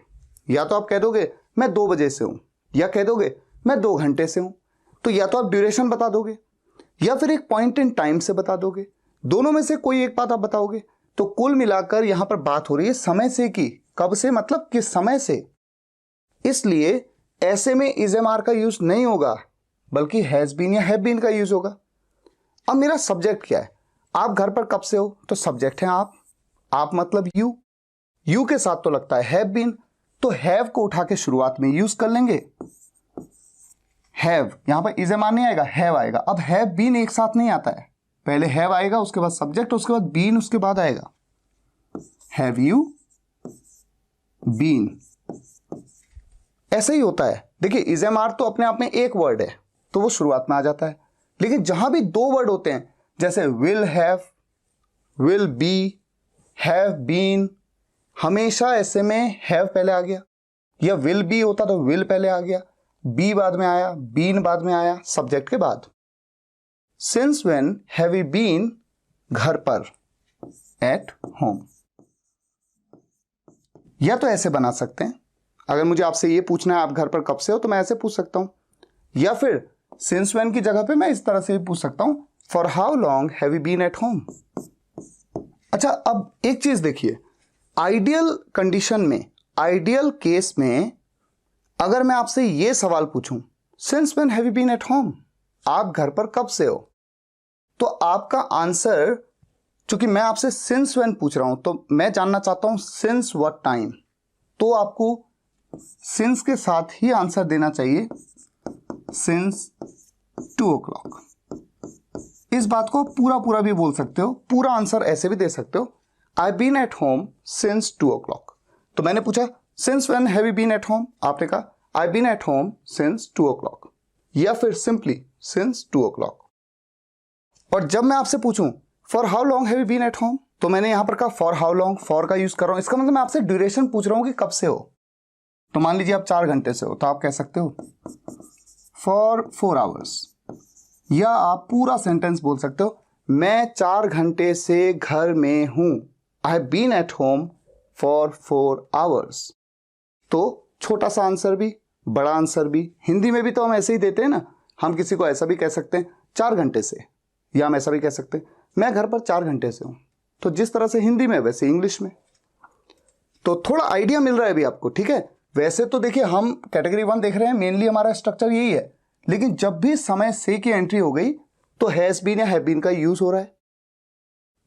A: या तो आप कह दोगे मैं 2 बजे से हूं, या कह दोगे मैं 2 घंटे से हूं। तो या तो आप ड्यूरेशन बता दोगे, या फिर एक पॉइंट इन टाइम से बता दोगे। दोनों में से कोई एक बात आप बताओगे। तो कुल मिलाकर यहां पर बात हो रही है समय से की, कब से मतलब किस समय से। इसलिए ऐसे में इजएमआर का यूज नहीं होगा, बल्कि हैज बीन या हैव बीन का यूज होगा। अब मेरा सब्जेक्ट क्या है? आप घर पर कब से हो, तो सब्जेक्ट है आप मतलब यू के साथ तो लगता है हैव बीन, तो हैव को उठा के शुरुआत में यूज कर लेंगे। हैव, यहां पर इजएमआर नहीं आएगा, हैव आएगा। अब हैव बीन एक साथ नहीं आता है, पहले हैव आएगा, उसके बाद सब्जेक्ट, उसके बाद बीन, उसके बाद आएगा हैव यू बीन। ऐसे ही होता है। देखिए इजएमआर तो अपने आप में एक वर्ड है, तो वो शुरुआत में आ जाता है। लेकिन जहां भी 2 वर्ड होते हैं, जैसे will have, will be, have been, हमेशा ऐसे में हैव पहले आ गया। या विल बी होता तो विल पहले आ गया, बी बाद में आया, बीन बाद में आया, सब्जेक्ट के बाद। Since when have you been, घर पर, एट होम। या तो ऐसे बना सकते हैं, अगर मुझे आपसे ये पूछना है आप घर पर कब से हो, तो मैं ऐसे पूछ सकता हूं। या फिर सिंस व्हेन की जगह पे मैं इस तरह से भी पूछ सकता हूं, for how long have you been at home. अच्छा, अब एक चीज देखिए, आइडियल कंडीशन में, आइडियल केस में, अगर मैं आपसे ये सवाल पूछूं, since when have you been at home, आप घर पर कब से हो, तो आपका आंसर, चूंकि मैं आपसे सिंस व्हेन पूछ रहा हूं, तो मैं जानना चाहता हूं सिंस व्हाट टाइम, तो आपको सिंस के साथ ही आंसर देना चाहिए, सिंस 2 o'clock। इस बात को पूरा भी बोल सकते हो, पूरा आंसर ऐसे भी दे सकते हो, I been at home since 2 o'clock। तो मैंने पूछा since when have you been at home, आपने कहा I been at home since 2 o'clock, या फिर सिंपली सिंस 2 o'clock। और जब मैं आपसे पूछूं for how long have you been at home, तो मैंने यहां पर कहा फॉर हाउ लॉन्ग, फॉर का यूज कर रहा हूं, इसका मतलब मैं आपसे ड्यूरेशन पूछ रहा हूं कि कब से हो। तो मान लीजिए आप 4 घंटे से हो, तो आप कह सकते हो फॉर 4 hours, या आप पूरा सेंटेंस बोल सकते हो, मैं 4 घंटे से घर में हूं, I have been at home for 4 hours। तो छोटा सा आंसर भी, बड़ा आंसर भी। हिंदी में भी तो हम ऐसे ही देते हैं ना, हम किसी को ऐसा भी कह सकते हैं 4 घंटे से, या हम ऐसा भी कह सकते हैं मैं घर पर 4 घंटे से हूँ। तो जिस तरह से हिंदी में वैसे इंग्लिश में, तो थोड़ा आइडिया मिल रहा है अभी आपको, ठीक है। वैसे तो देखिए हम कैटेगरी 1 देख रहे हैं, मेनली हमारा स्ट्रक्चर यही है, लेकिन जब भी समय से की एंट्री हो गई तो हैज बीन या हैव बीन का यूज हो रहा है।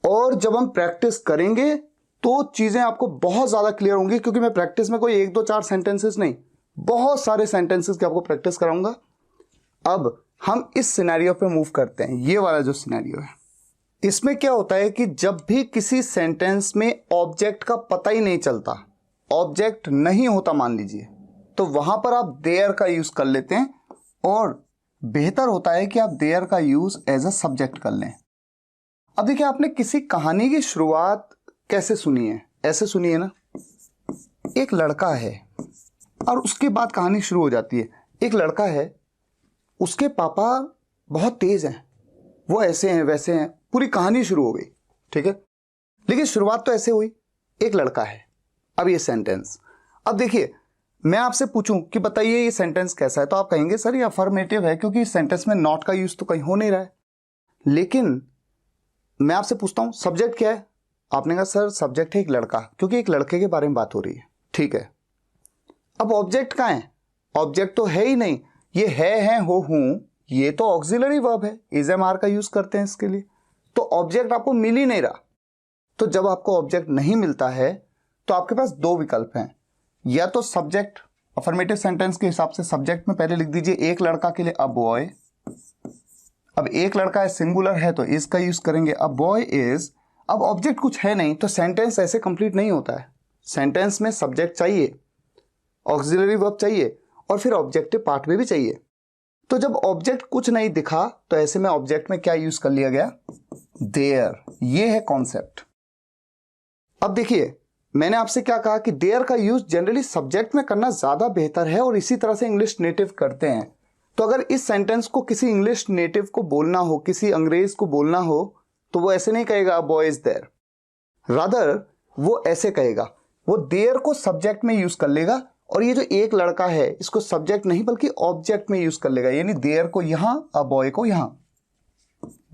A: और जब हम प्रैक्टिस करेंगे तो चीजें आपको बहुत ज्यादा क्लियर होंगी, क्योंकि मैं प्रैक्टिस में कोई 1 2 4 सेंटेंसेस नहीं, बहुत सारे सेंटेंसेस की आपको प्रैक्टिस कराऊंगा। अब हम इस सिनेरियो पे मूव करते हैं। ये वाला जो सिनेरियो है, इसमें क्या होता है कि जब भी किसी सेंटेंस में ऑब्जेक्ट का पता ही नहीं चलता, ऑब्जेक्ट नहीं होता मान लीजिए, तो वहां पर आप देयर का यूज कर लेते हैं, और बेहतर होता है कि आप देयर का यूज एज अ सब्जेक्ट कर लें। अब देखिए आपने किसी कहानी की शुरुआत कैसे सुनी है, ऐसे सुनी है ना, एक लड़का है और उसके बाद कहानी शुरू हो जाती है। एक लड़का है, उसके पापा बहुत तेज हैं, वो ऐसे हैं वैसे हैं, पूरी कहानी शुरू हो गई, ठीक है। लेकिन शुरुआत तो ऐसे हुई, एक लड़का है। अब ये सेंटेंस, अब देखिए मैं आपसे पूछूं कि बताइए ये सेंटेंस कैसा है, तो आप कहेंगे सर ये अफर्मेटिव है, क्योंकि इस सेंटेंस में नॉट का यूज तो कहीं हो नहीं रहा है। लेकिन मैं आपसे पूछता हूं सब्जेक्ट क्या है, आपने कहा सर सब्जेक्ट है एक लड़का, क्योंकि एक लड़के के बारे में बात हो रही है, ठीक है। अब ऑब्जेक्ट कहां है, ऑब्जेक्ट तो है ही नहीं, ये है हो हूं, ये तो ऑक्सिलरी वर्ब है, इज एम आर का यूज करते हैं इसके लिए, तो ऑब्जेक्ट आपको मिल ही नहीं रहा। तो जब आपको ऑब्जेक्ट नहीं मिलता है तो आपके पास 2 विकल्प हैं, या तो सब्जेक्ट, अफर्मेटिव सेंटेंस के हिसाब से सब्जेक्ट में पहले लिख दीजिए एक लड़का के लिए अ बॉय। अब एक लड़का है, सिंगुलर है, तो इज का यूज करेंगे, अ बॉय इज। अब ऑब्जेक्ट कुछ है नहीं तो सेंटेंस ऐसे कंप्लीट नहीं होता है, सेंटेंस में सब्जेक्ट चाहिए, ऑक्सिलरी वर्ब चाहिए, और फिर ऑब्जेक्टिव पार्ट में भी चाहिए। तो जब ऑब्जेक्ट कुछ नहीं दिखा तो ऐसे में ऑब्जेक्ट में क्या यूज कर लिया गया, देयर। ये है कॉन्सेप्ट। अब देखिए मैंने आपसे क्या कहा कि देयर का यूज जनरली सब्जेक्ट में करना ज्यादा बेहतर है, और इसी तरह से इंग्लिश नेटिव करते हैं। तो अगर इस सेंटेंस को किसी इंग्लिश नेटिव को बोलना हो, किसी अंग्रेज को बोलना हो, तो वो ऐसे नहीं कहेगा a boy is there, rather वो ऐसे कहेगा, वो देयर को सब्जेक्ट में यूज कर लेगा, और ये जो एक लड़का है इसको सब्जेक्ट नहीं बल्कि ऑब्जेक्ट में यूज कर लेगा, यानी देयर को यहां, अ बॉय को यहां,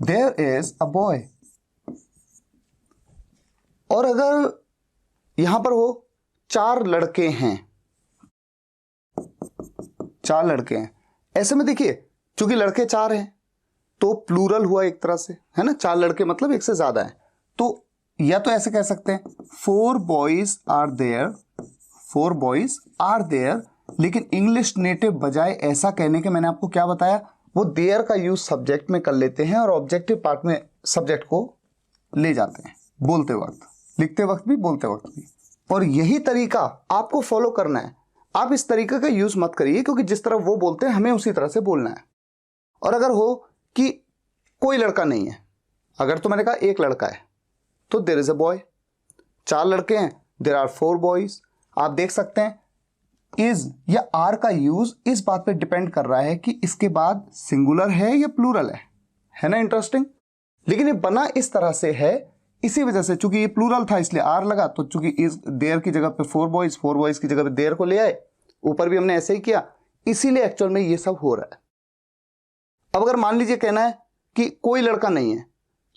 A: देयर इज अ बॉय। और अगर यहां पर हो 4 लड़के हैं, 4 लड़के हैं, ऐसे में देखिए चूंकि लड़के 4 हैं तो प्लूरल हुआ एक तरह से, है ना, 4 लड़के मतलब एक से ज्यादा है, तो या तो ऐसे कह सकते हैं 4 boys are there, 4 boys are there. लेकिन इंग्लिश नेटिव बजाय ऐसा कहने के मैंने आपको क्या बताया, वो देयर का यूज सब्जेक्ट में कर लेते हैं और ऑब्जेक्टिव पार्ट में सब्जेक्ट को ले जाते हैं, बोलते वक्त, लिखते वक्त भी, बोलते वक्त भी। और यही तरीका आपको फॉलो करना है। आप इस तरीके का यूज मत करिए, क्योंकि जिस तरह वो बोलते हैं हमें उसी तरह से बोलना है। और अगर हो कि कोई लड़का नहीं है, अगर तो मैंने कहा एक लड़का है तो देयर इज अ बॉय, 4 लड़के हैं, देयर आर 4 बॉयज। आप देख सकते हैं इज या आर का यूज इस बात पे डिपेंड कर रहा है कि इसके बाद सिंगुलर है या प्लूरल है ना, इंटरेस्टिंग। लेकिन ये बना इस तरह से है, इसी वजह से चूंकि ये प्लूरल था इसलिए आर लगा, तो चूंकि इस देयर की जगह पे 4 बॉयज की जगह पे देयर को ले आए, ऊपर भी हमने ऐसे ही किया, इसीलिए एक्चुअल में ये सब हो रहा है। अब अगर मान लीजिए कहना है कि कोई लड़का नहीं है,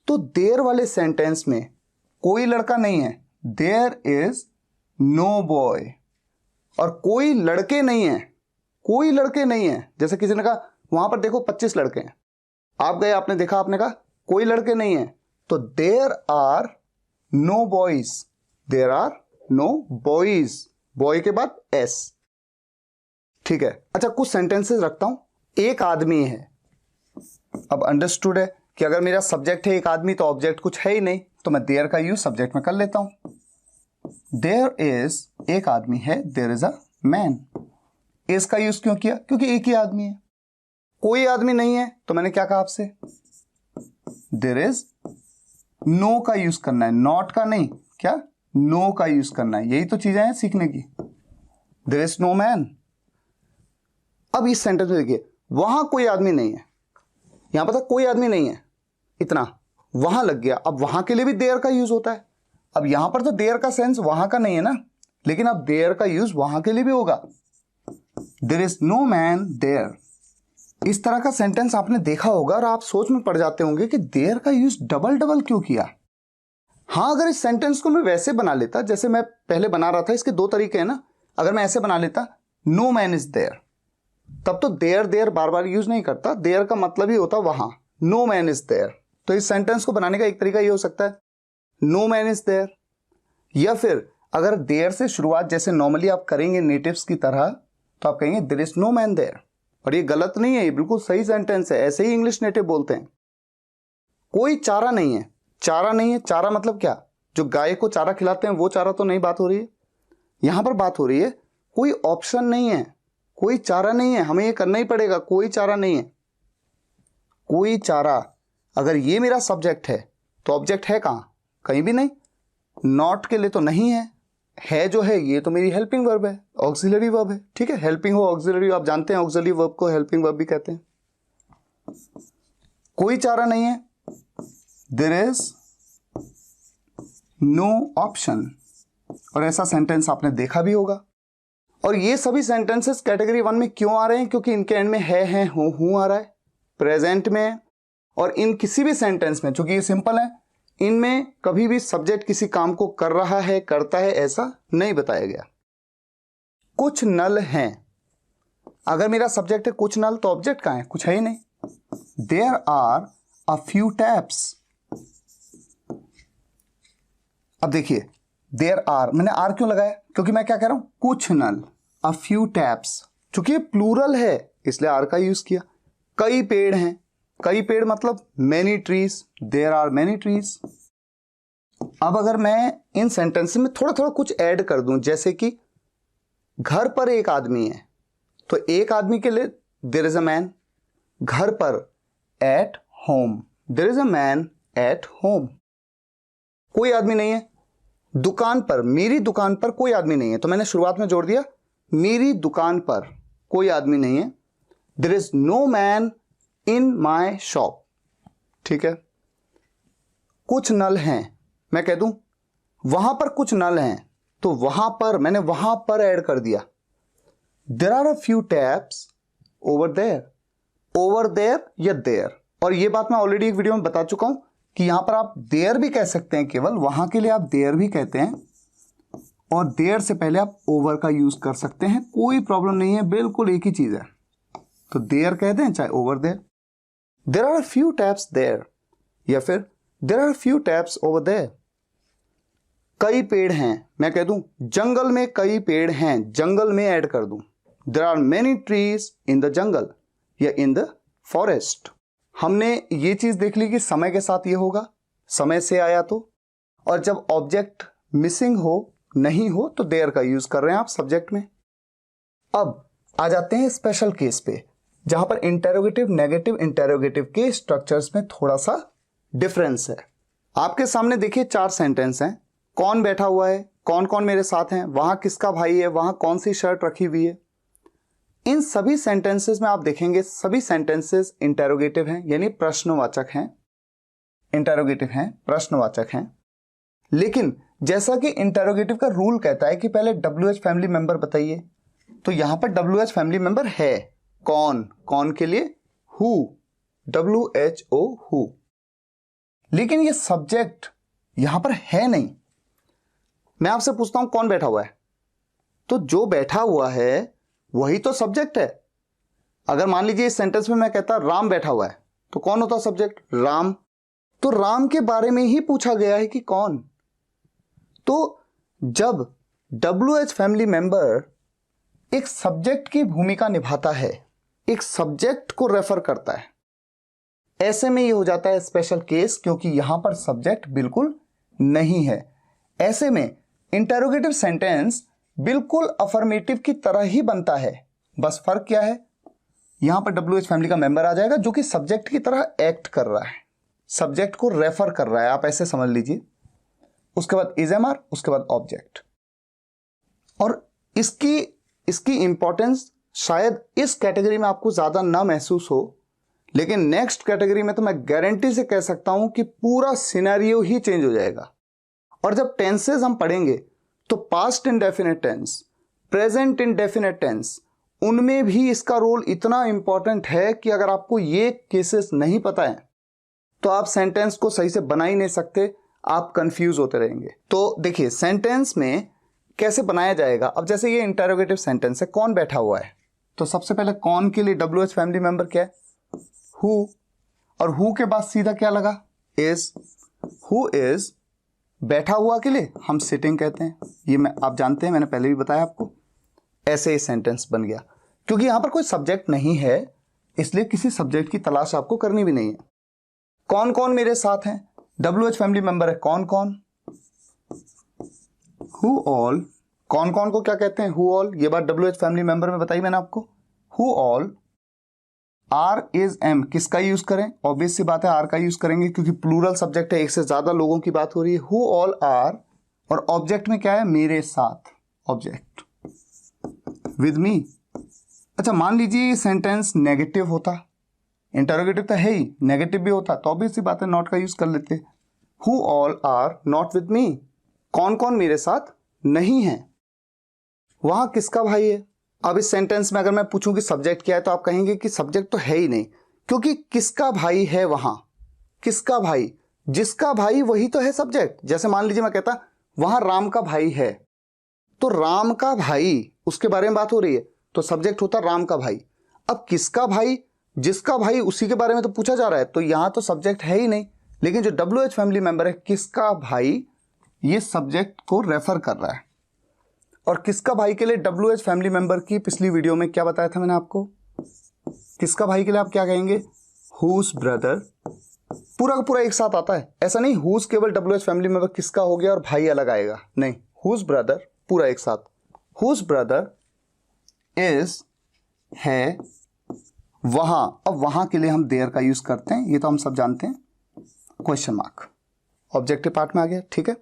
A: तो देयर वाले सेंटेंस में कोई लड़का नहीं है, देयर इज नो बॉय। और कोई लड़के नहीं है, कोई लड़के नहीं है, जैसे किसी ने कहा वहां पर देखो 25 लड़के हैं, आप गए आपने देखा, आपने कहा कोई लड़के नहीं है, तो there are no boys, there are no boys, boy के बाद एस, ठीक है। अच्छा कुछ सेंटेंसेस रखता हूं, एक आदमी है। अब अंडरस्टूड है कि अगर मेरा सब्जेक्ट है एक आदमी तो ऑब्जेक्ट कुछ है ही नहीं, तो मैं देयर का यूज सब्जेक्ट में कर लेता हूं। देयर इज, एक आदमी है, there is a man. Is का यूज क्यों किया, क्योंकि एक ही आदमी है। कोई आदमी नहीं है तो मैंने क्या कहा आपसे, देयर इज नो का यूज करना है, नॉट का नहीं, क्या, नो का यूज करना है। यही तो चीजें हैं सीखने की। There is no man. अब इस सेंटेंस में देखिए वहां कोई आदमी नहीं है, यहां पर कोई आदमी नहीं है, इतना वहां लग गया। अब वहां के लिए भी देयर का यूज होता है। अब यहां पर तो देयर का सेंस वहां का नहीं है ना, लेकिन अब देयर का यूज वहां के लिए भी होगा। There is no man there. इस तरह का सेंटेंस आपने देखा होगा और आप सोच में पड़ जाते होंगे कि देयर का यूज डबल डबल क्यों किया। हाँ, अगर इस सेंटेंस को मैं वैसे बना लेता जैसे मैं पहले बना रहा था, इसके दो तरीके हैं ना। अगर मैं ऐसे बना लेता नो मैन इज देयर, तब तो देयर देयर बार बार यूज नहीं करता, देयर का मतलब ही होता वहां, नो मैन इज देयर। तो इस सेंटेंस को बनाने का एक तरीका ये हो सकता है नो मैन इज देयर। या फिर अगर देयर से शुरुआत जैसे नॉर्मली आप करेंगे नेटिव्स की तरह, तो आप कहेंगे there is no man there. और ये गलत नहीं है, ये बिल्कुल सही सेंटेंस है, ऐसे ही इंग्लिश नेटिव बोलते हैं। कोई चारा नहीं है, चारा नहीं है, चारा मतलब क्या, जो गाय को चारा खिलाते हैं वो चारा तो नहीं बात हो रही है। यहां पर बात हो रही है कोई ऑप्शन नहीं है, कोई चारा नहीं है, हमें ये करना ही पड़ेगा, कोई चारा नहीं है, कोई चारा। अगर ये मेरा सब्जेक्ट है तो ऑब्जेक्ट है कहां, कहीं भी नहीं। नॉट के लिए तो नहीं है जो है ये तो मेरी हेल्पिंग वर्ब है, ऑक्सिलरी वर्ब है। ठीक है, हेल्पिंग हो ऑक्सिलरी, आप जानते हैं ऑक्सिलरी वर्ब को हेल्पिंग वर्ब भी कहते हैं। कोई चारा नहीं है, देयर इज नो ऑप्शन। और ऐसा सेंटेंस आपने देखा भी होगा। और ये सभी सेंटेंसेस कैटेगरी 1 में क्यों आ रहे हैं, क्योंकि इनके एंड में है हूं आ रहा है, प्रेजेंट में है। और इन किसी भी सेंटेंस में, चूंकि ये सिंपल है, इनमें कभी भी सब्जेक्ट किसी काम को कर रहा है, करता है, ऐसा नहीं बताया गया। कुछ नल हैं, अगर मेरा सब्जेक्ट है कुछ नल, तो ऑब्जेक्ट कहां है, कुछ है ही नहीं। There are a few taps. अब देखिए देयर आर, मैंने आर क्यों लगाया, क्योंकि मैं क्या कह रहा हूं, कुछ नल, अ फ्यू टैप्स। चूंकि ये प्लूरल है इसलिए आर का यूज किया। कई पेड़ हैं, कई पेड़ मतलब many trees, there are many trees. अब अगर मैं इन सेंटेंस में थोड़ा थोड़ा कुछ ऐड कर दूं, जैसे कि घर पर एक आदमी है, तो एक आदमी के लिए देयर इज अ मैन। घर पर, at home, there is a man at home. कोई आदमी नहीं है। दुकान पर, मेरी दुकान पर कोई आदमी नहीं है, तो मैंने शुरुआत में जोड़ दिया मेरी दुकान पर कोई आदमी नहीं है। There is no man in my shop. ठीक है। कुछ नल हैं, मैं कह दूं वहां पर कुछ नल हैं, तो वहां पर, मैंने वहां पर ऐड कर दिया। There are a few taps over there, over there या देयर। और ये बात मैं ऑलरेडी एक वीडियो में बता चुका हूं कि यहां पर आप देयर भी कह सकते हैं, केवल वहां के लिए आप देयर भी कहते हैं, और देयर से पहले आप ओवर का यूज कर सकते हैं, कोई प्रॉब्लम नहीं है, बिल्कुल एक ही चीज है। तो देयर कहते हैं चाहे over there. There are few taps there, या फिर there are few taps over there. कई पेड़ हैं, मैं कह दूं जंगल में कई पेड़ हैं, जंगल में ऐड कर दूं there are many trees in the jungle या इन द फॉरेस्ट। हमने ये चीज देख ली कि समय के साथ ये होगा, समय से आया तो, और जब ऑब्जेक्ट मिसिंग हो, नहीं हो, तो देयर का यूज कर रहे हैं आप सब्जेक्ट में। अब आ जाते हैं स्पेशल केस पे, जहां पर इंटेरोगेटिव, नेगेटिव इंटेरोगेटिव के स्ट्रक्चर्स में थोड़ा सा डिफरेंस है। आपके सामने देखिए 4 सेंटेंस हैं। कौन बैठा हुआ है, कौन कौन मेरे साथ हैं, वहां किसका भाई है, वहां कौन सी शर्ट रखी हुई है। इन सभी सेंटेंसेस में आप देखेंगे सभी सेंटेंसेस इंटेरोगेटिव हैं, यानी प्रश्नवाचक हैं। इंटेरोगेटिव हैं, प्रश्नवाचक हैं। लेकिन जैसा कि इंटेरोगेटिव का रूल कहता है कि पहले WH फैमिली मेंबर बताइए, तो यहां पर WH फैमिली मेंबर है। कौन, कौन के लिए हु, WHO हु। लेकिन ये सब्जेक्ट यहां पर है नहीं। मैं आपसे पूछता हूं कौन बैठा हुआ है, तो जो बैठा हुआ है वही तो सब्जेक्ट है। अगर मान लीजिए इस सेंटेंस में मैं कहता राम बैठा हुआ है, तो कौन होता सब्जेक्ट, राम। तो राम के बारे में ही पूछा गया है कि कौन। तो जब WH फैमिली मेंबर एक सब्जेक्ट की भूमिका निभाता है, एक सब्जेक्ट को रेफर करता है, ऐसे में ये हो जाता है स्पेशल केस, क्योंकि यहां पर सब्जेक्ट बिल्कुल नहीं है। ऐसे में इंटेरोगेटिव सेंटेंस बिल्कुल अफर्मेटिव की तरह ही बनता है। बस फर्क क्या है, यहां पर WH फैमिली का मेंबर आ जाएगा जो कि सब्जेक्ट की तरह एक्ट कर रहा है, सब्जेक्ट को रेफर कर रहा है, आप ऐसे समझ लीजिए। उसके बाद इज MR, उसके बाद ऑब्जेक्ट। और इसकी इंपॉर्टेंस शायद इस कैटेगरी में आपको ज्यादा ना महसूस हो, लेकिन नेक्स्ट कैटेगरी में तो मैं गारंटी से कह सकता हूं कि पूरा सिनेरियो ही चेंज हो जाएगा। और जब टेंसेज हम पढ़ेंगे तो past indefinite tense, present indefinite tense उनमें भी इसका रोल इतना इंपॉर्टेंट है कि अगर आपको ये केसेस नहीं पता है तो आप सेंटेंस को सही से बना ही नहीं सकते, आप कंफ्यूज होते रहेंगे। तो देखिए सेंटेंस में कैसे बनाया जाएगा। अब जैसे ये इंटरोगेटिव सेंटेंस है, कौन बैठा हुआ है, तो सबसे पहले कौन के लिए WH फैमिली मेंबर क्या है, हु, और हु के बाद सीधा क्या लगा, इज। हु इज बैठा हुआ के लिए हम सिटिंग कहते हैं, ये आप जानते हैं, मैंने पहले भी बताया आपको। ऐसे ही सेंटेंस बन गया। क्योंकि यहां पर कोई सब्जेक्ट नहीं है इसलिए किसी सब्जेक्ट की तलाश आपको करनी भी नहीं है। कौन कौन मेरे साथ हैं, WH फैमिली मेंबर है, कौन कौन, हु ऑल। कौन कौन को क्या कहते हैं, हु ऑल। ये बात WH फैमिली मेंबर में बताई मैंने आपको। Who all are is am किसका यूज करें, ऑब्वियस सी बात है आर का यूज करेंगे क्योंकि प्लूरल सब्जेक्ट है, एक से ज्यादा लोगों की बात हो रही है। हु ऑल आर, और ऑब्जेक्ट में क्या है, मेरे साथ, ऑब्जेक्ट विद मी। अच्छा मान लीजिए ये सेंटेंस नेगेटिव होता, इंटरोगेटिव तो है ही, नेगेटिव भी होता तो ऑब्वियस सी बात है नॉट का यूज कर लेते। Who all are not with me, कौन कौन मेरे साथ नहीं है। वहां किसका भाई है। अब इस सेंटेंस में अगर मैं पूछूं कि सब्जेक्ट क्या है तो आप कहेंगे कि सब्जेक्ट तो है ही नहीं, क्योंकि किसका भाई है वहां, किसका भाई, जिसका भाई वही तो है सब्जेक्ट। जैसे मान लीजिए मैं कहता वहां राम का भाई है, तो राम का भाई उसके बारे में बात हो रही है तो सब्जेक्ट होता राम का भाई। अब किसका भाई, जिसका भाई उसी के बारे में तो पूछा जा रहा है, तो यहां तो सब्जेक्ट है ही नहीं। लेकिन जो WH फैमिली मेंबर है किसका भाई, ये सब्जेक्ट को रेफर कर रहा है। और किसका भाई के लिए WH फैमिली मेंबर की पिछली वीडियो में क्या बताया था मैंने आपको, किसका भाई के लिए आप क्या कहेंगे, हुज ब्रदर। पूरा का पूरा एक साथ आता है, ऐसा नहीं हुज केवल WH फैमिली मेंबर किसका हो गया और भाई अलग आएगा, नहीं, हुज ब्रदर पूरा एक साथ। हुज ब्रदर इज है वहां। अब वहां के लिए हम देयर का यूज करते हैं, ये तो हम सब जानते हैं, क्वेश्चन मार्क ऑब्जेक्टिव पार्ट में आ गया, ठीक है।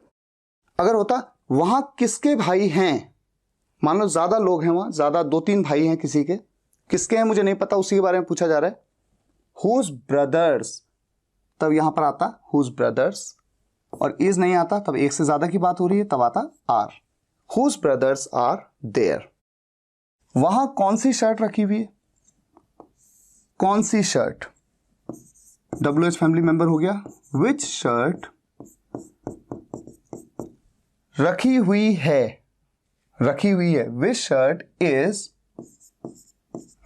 A: अगर होता वहां किसके भाई हैं, मान लो ज्यादा लोग हैं वहां, ज्यादा 2-3 भाई हैं किसी के, किसके हैं मुझे नहीं पता, उसी के बारे में पूछा जा रहा है, हुज ब्रदर्स, तब यहां पर आता हुज ब्रदर्स, और इज नहीं आता तब एक से ज्यादा की बात हो रही है तब आता are, whose brothers are there. वहां कौन सी शर्ट रखी हुई है, कौन सी शर्ट, WH फैमिली मेंबर हो गया, विच शर्ट रखी हुई है, रखी हुई है, विच शर्ट इज,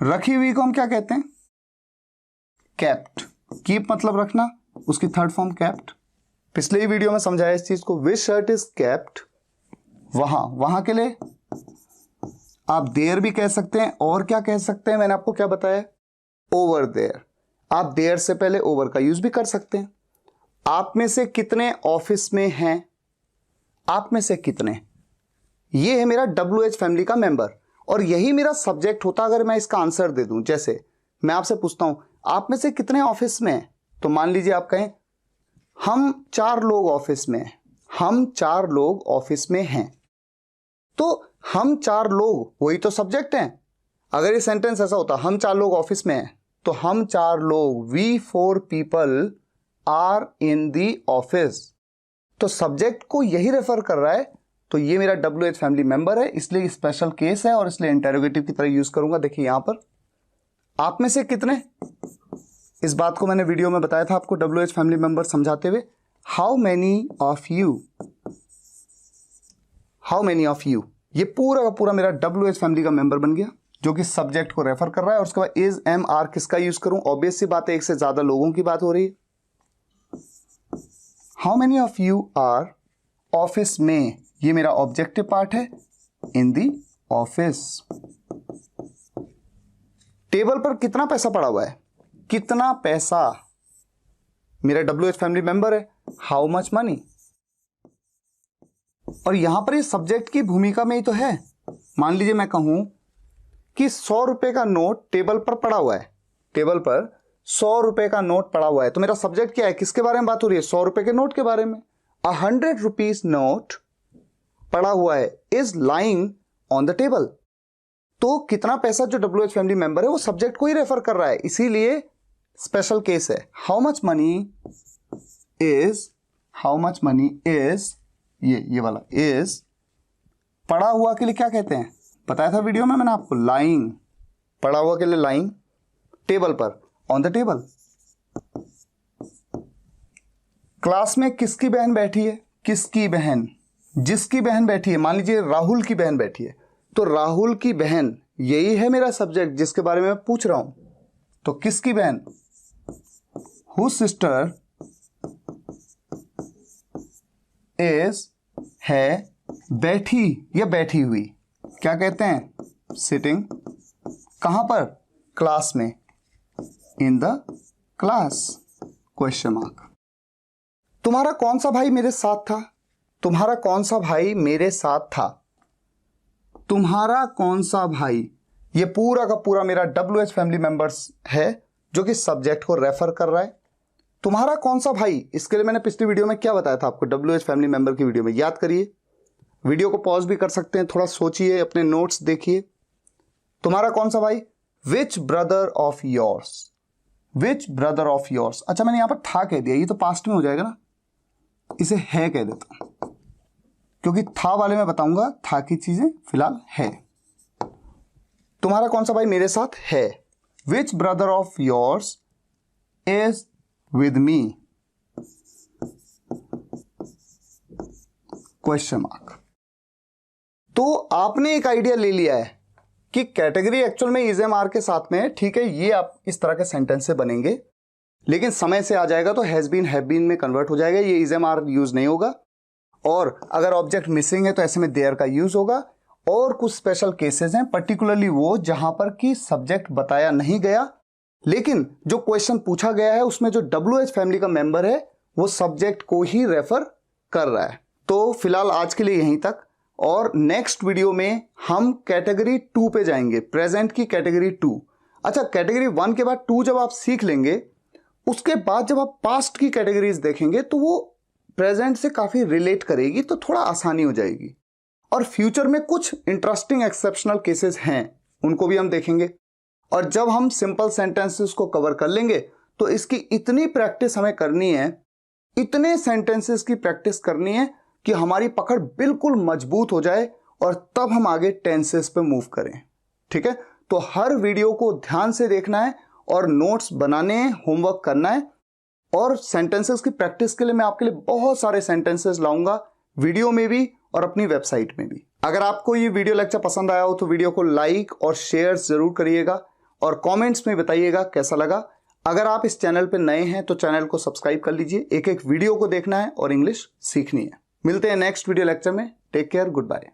A: रखी हुई को हम क्या कहते हैं, केप्ट। कीप मतलब रखना, उसकी थर्ड फॉर्म केप्ट, पिछले ही वीडियो में समझाया इस चीज को। विच शर्ट इज केप्ट वहां, वहां के लिए आप देयर भी कह सकते हैं, और क्या कह सकते हैं मैंने आपको क्या बताया, ओवर देयर। आप देयर से पहले ओवर का यूज भी कर सकते हैं। आप में से कितने ऑफिस में हैं, आप में से कितने, ये है मेरा WH फैमिली का मेंबर, और यही मेरा सब्जेक्ट होता अगर मैं इसका आंसर दे दूं। जैसे मैं आपसे पूछता हूं आप में से कितने ऑफिस में हैं, तो मान लीजिए आप कहें हम 4 लोग ऑफिस में हैं, हम 4 लोग ऑफिस में हैं, तो हम 4 लोग वही तो सब्जेक्ट हैं। अगर ये सेंटेंस ऐसा होता हम 4 लोग ऑफिस में हैं, तो हम 4 लोग, we 4 people are in the office, तो सब्जेक्ट को यही रेफर कर रहा है। तो ये मेरा WH फैमिली मेंबर है, इसलिए स्पेशल केस है और इसलिए इंटरोगेटिव की तरह यूज करूंगा। देखिए यहां पर आप में से कितने, इस बात को मैंने वीडियो में बताया था आपको WH फैमिली मेंबर समझाते हुए, how many of you, how many of you, ये पूरा का पूरा मेरा WH फैमिली का मेंबर बन गया जो कि सब्जेक्ट को रेफर कर रहा है। और उसके बाद इज, एम, आर किसका यूज करूं, ऑब्वियस सी बात है एक से ज्यादा लोगों की बात हो रही है। How many of you are office में, ये मेरा ऑब्जेक्टिव पार्ट है, इन दी ऑफिस। टेबल पर कितना पैसा पड़ा हुआ है, कितना पैसा, मेरा WH फैमिली मेंबर है, हाउ मच मनी। और यहां पर ये सब्जेक्ट की भूमिका में ही तो है। मान लीजिए मैं कहूं कि 100 रुपए का नोट टेबल पर पड़ा हुआ है, टेबल पर 100 रुपए का नोट पड़ा हुआ है, तो मेरा सब्जेक्ट क्या है, किसके बारे में बात हो रही है, 100 रुपए के नोट के बारे में। 100 रुपीज नोट पड़ा हुआ है, is lying on the table. तो कितना पैसा जो WH फैमिली मेंबर है वो सब्जेक्ट को ही रेफर कर रहा है, इसीलिए स्पेशल केस है। How much money is, how much money is, ये वाला इज, पड़ा हुआ के लिए क्या कहते हैं, बताया था वीडियो में मैंने आपको, लाइंग पढ़ा हुआ के लिए लाइन, टेबल पर, ऑन द टेबल। क्लास में किसकी बहन बैठी है? किसकी बहन? जिसकी बहन बैठी है, मान लीजिए राहुल की बहन बैठी है, तो राहुल की बहन यही है मेरा सब्जेक्ट जिसके बारे में मैं पूछ रहा हूं। तो किसकी बहन? Whose sister is है बैठी या बैठी हुई, क्या कहते हैं? सिटिंग। कहां पर? क्लास में, in the class, question mark. तुम्हारा कौन सा भाई मेरे साथ था? तुम्हारा कौन सा भाई मेरे साथ था? तुम्हारा कौन सा भाई, ये पूरा का पूरा मेरा WH फैमिली मेंबर्स है जो कि सब्जेक्ट को रेफर कर रहा है। तुम्हारा कौन सा भाई, इसके लिए मैंने पिछली वीडियो में क्या बताया था आपको, WH फैमिली मेंबर की वीडियो में, याद करिए। वीडियो को पॉज भी कर सकते हैं, थोड़ा सोचिए, अपने नोट्स देखिए। तुम्हारा कौन सा भाई? Which brother of yours, which brother of yours. अच्छा, मैंने यहां पर था कह दिया, ये तो पास्ट में हो जाएगा ना, इसे है कह देता हूं, क्योंकि था वाले में बताऊंगा, था की चीजें फिलहाल है। तुम्हारा कौन सा भाई मेरे साथ है? Which brother of yours is with me, question mark. तो आपने एक आइडिया ले लिया है कि कैटेगरी एक्चुअल में इज एम आर के साथ में है, ठीक है, ये आप इस तरह के सेंटेंस से बनेंगे, लेकिन समय से आ जाएगा तो हैज बीन हैव बीन में कन्वर्ट हो जाएगा, ये इज एम आर यूज नहीं होगा। और अगर ऑब्जेक्ट मिसिंग है तो ऐसे में देयर का यूज होगा। और कुछ स्पेशल केसेस हैं, पर्टिकुलरली वो जहां पर कि सब्जेक्ट बताया नहीं गया, लेकिन जो क्वेश्चन पूछा गया है उसमें जो WH फैमिली का मेंबर है वो सब्जेक्ट को ही रेफर कर रहा है। तो फिलहाल आज के लिए यहीं तक, और नेक्स्ट वीडियो में हम कैटेगरी 2 पे जाएंगे, प्रेजेंट की कैटेगरी 2। अच्छा, कैटेगरी 1 के बाद 2 जब आप सीख लेंगे, उसके बाद जब आप पास्ट की कैटेगरीज देखेंगे तो वो प्रेजेंट से काफी रिलेट करेगी, तो थोड़ा आसानी हो जाएगी। और फ्यूचर में कुछ इंटरेस्टिंग एक्सेप्शनल केसेस हैं, उनको भी हम देखेंगे। और जब हम सिंपल सेंटेंसेस को कवर कर लेंगे तो इसकी इतनी प्रैक्टिस हमें करनी है, इतने सेंटेंसेस की प्रैक्टिस करनी है कि हमारी पकड़ बिल्कुल मजबूत हो जाए, और तब हम आगे टेंसेस पे मूव करें। ठीक है, तो हर वीडियो को ध्यान से देखना है और नोट्स बनाने हैं, होमवर्क करना है। और सेंटेंसेस की प्रैक्टिस के लिए मैं आपके लिए बहुत सारे सेंटेंसेस लाऊंगा, वीडियो में भी और अपनी वेबसाइट में भी। अगर आपको ये वीडियो लेक्चर पसंद आया हो तो वीडियो को लाइक और शेयर जरूर करिएगा, और कमेंट्स में बताइएगा कैसा लगा। अगर आप इस चैनल पर नए हैं तो चैनल को सब्सक्राइब कर लीजिए, एक एक वीडियो को देखना है और इंग्लिश सीखनी है। मिलते हैं नेक्स्ट वीडियो लेक्चर में। Take care, good bye.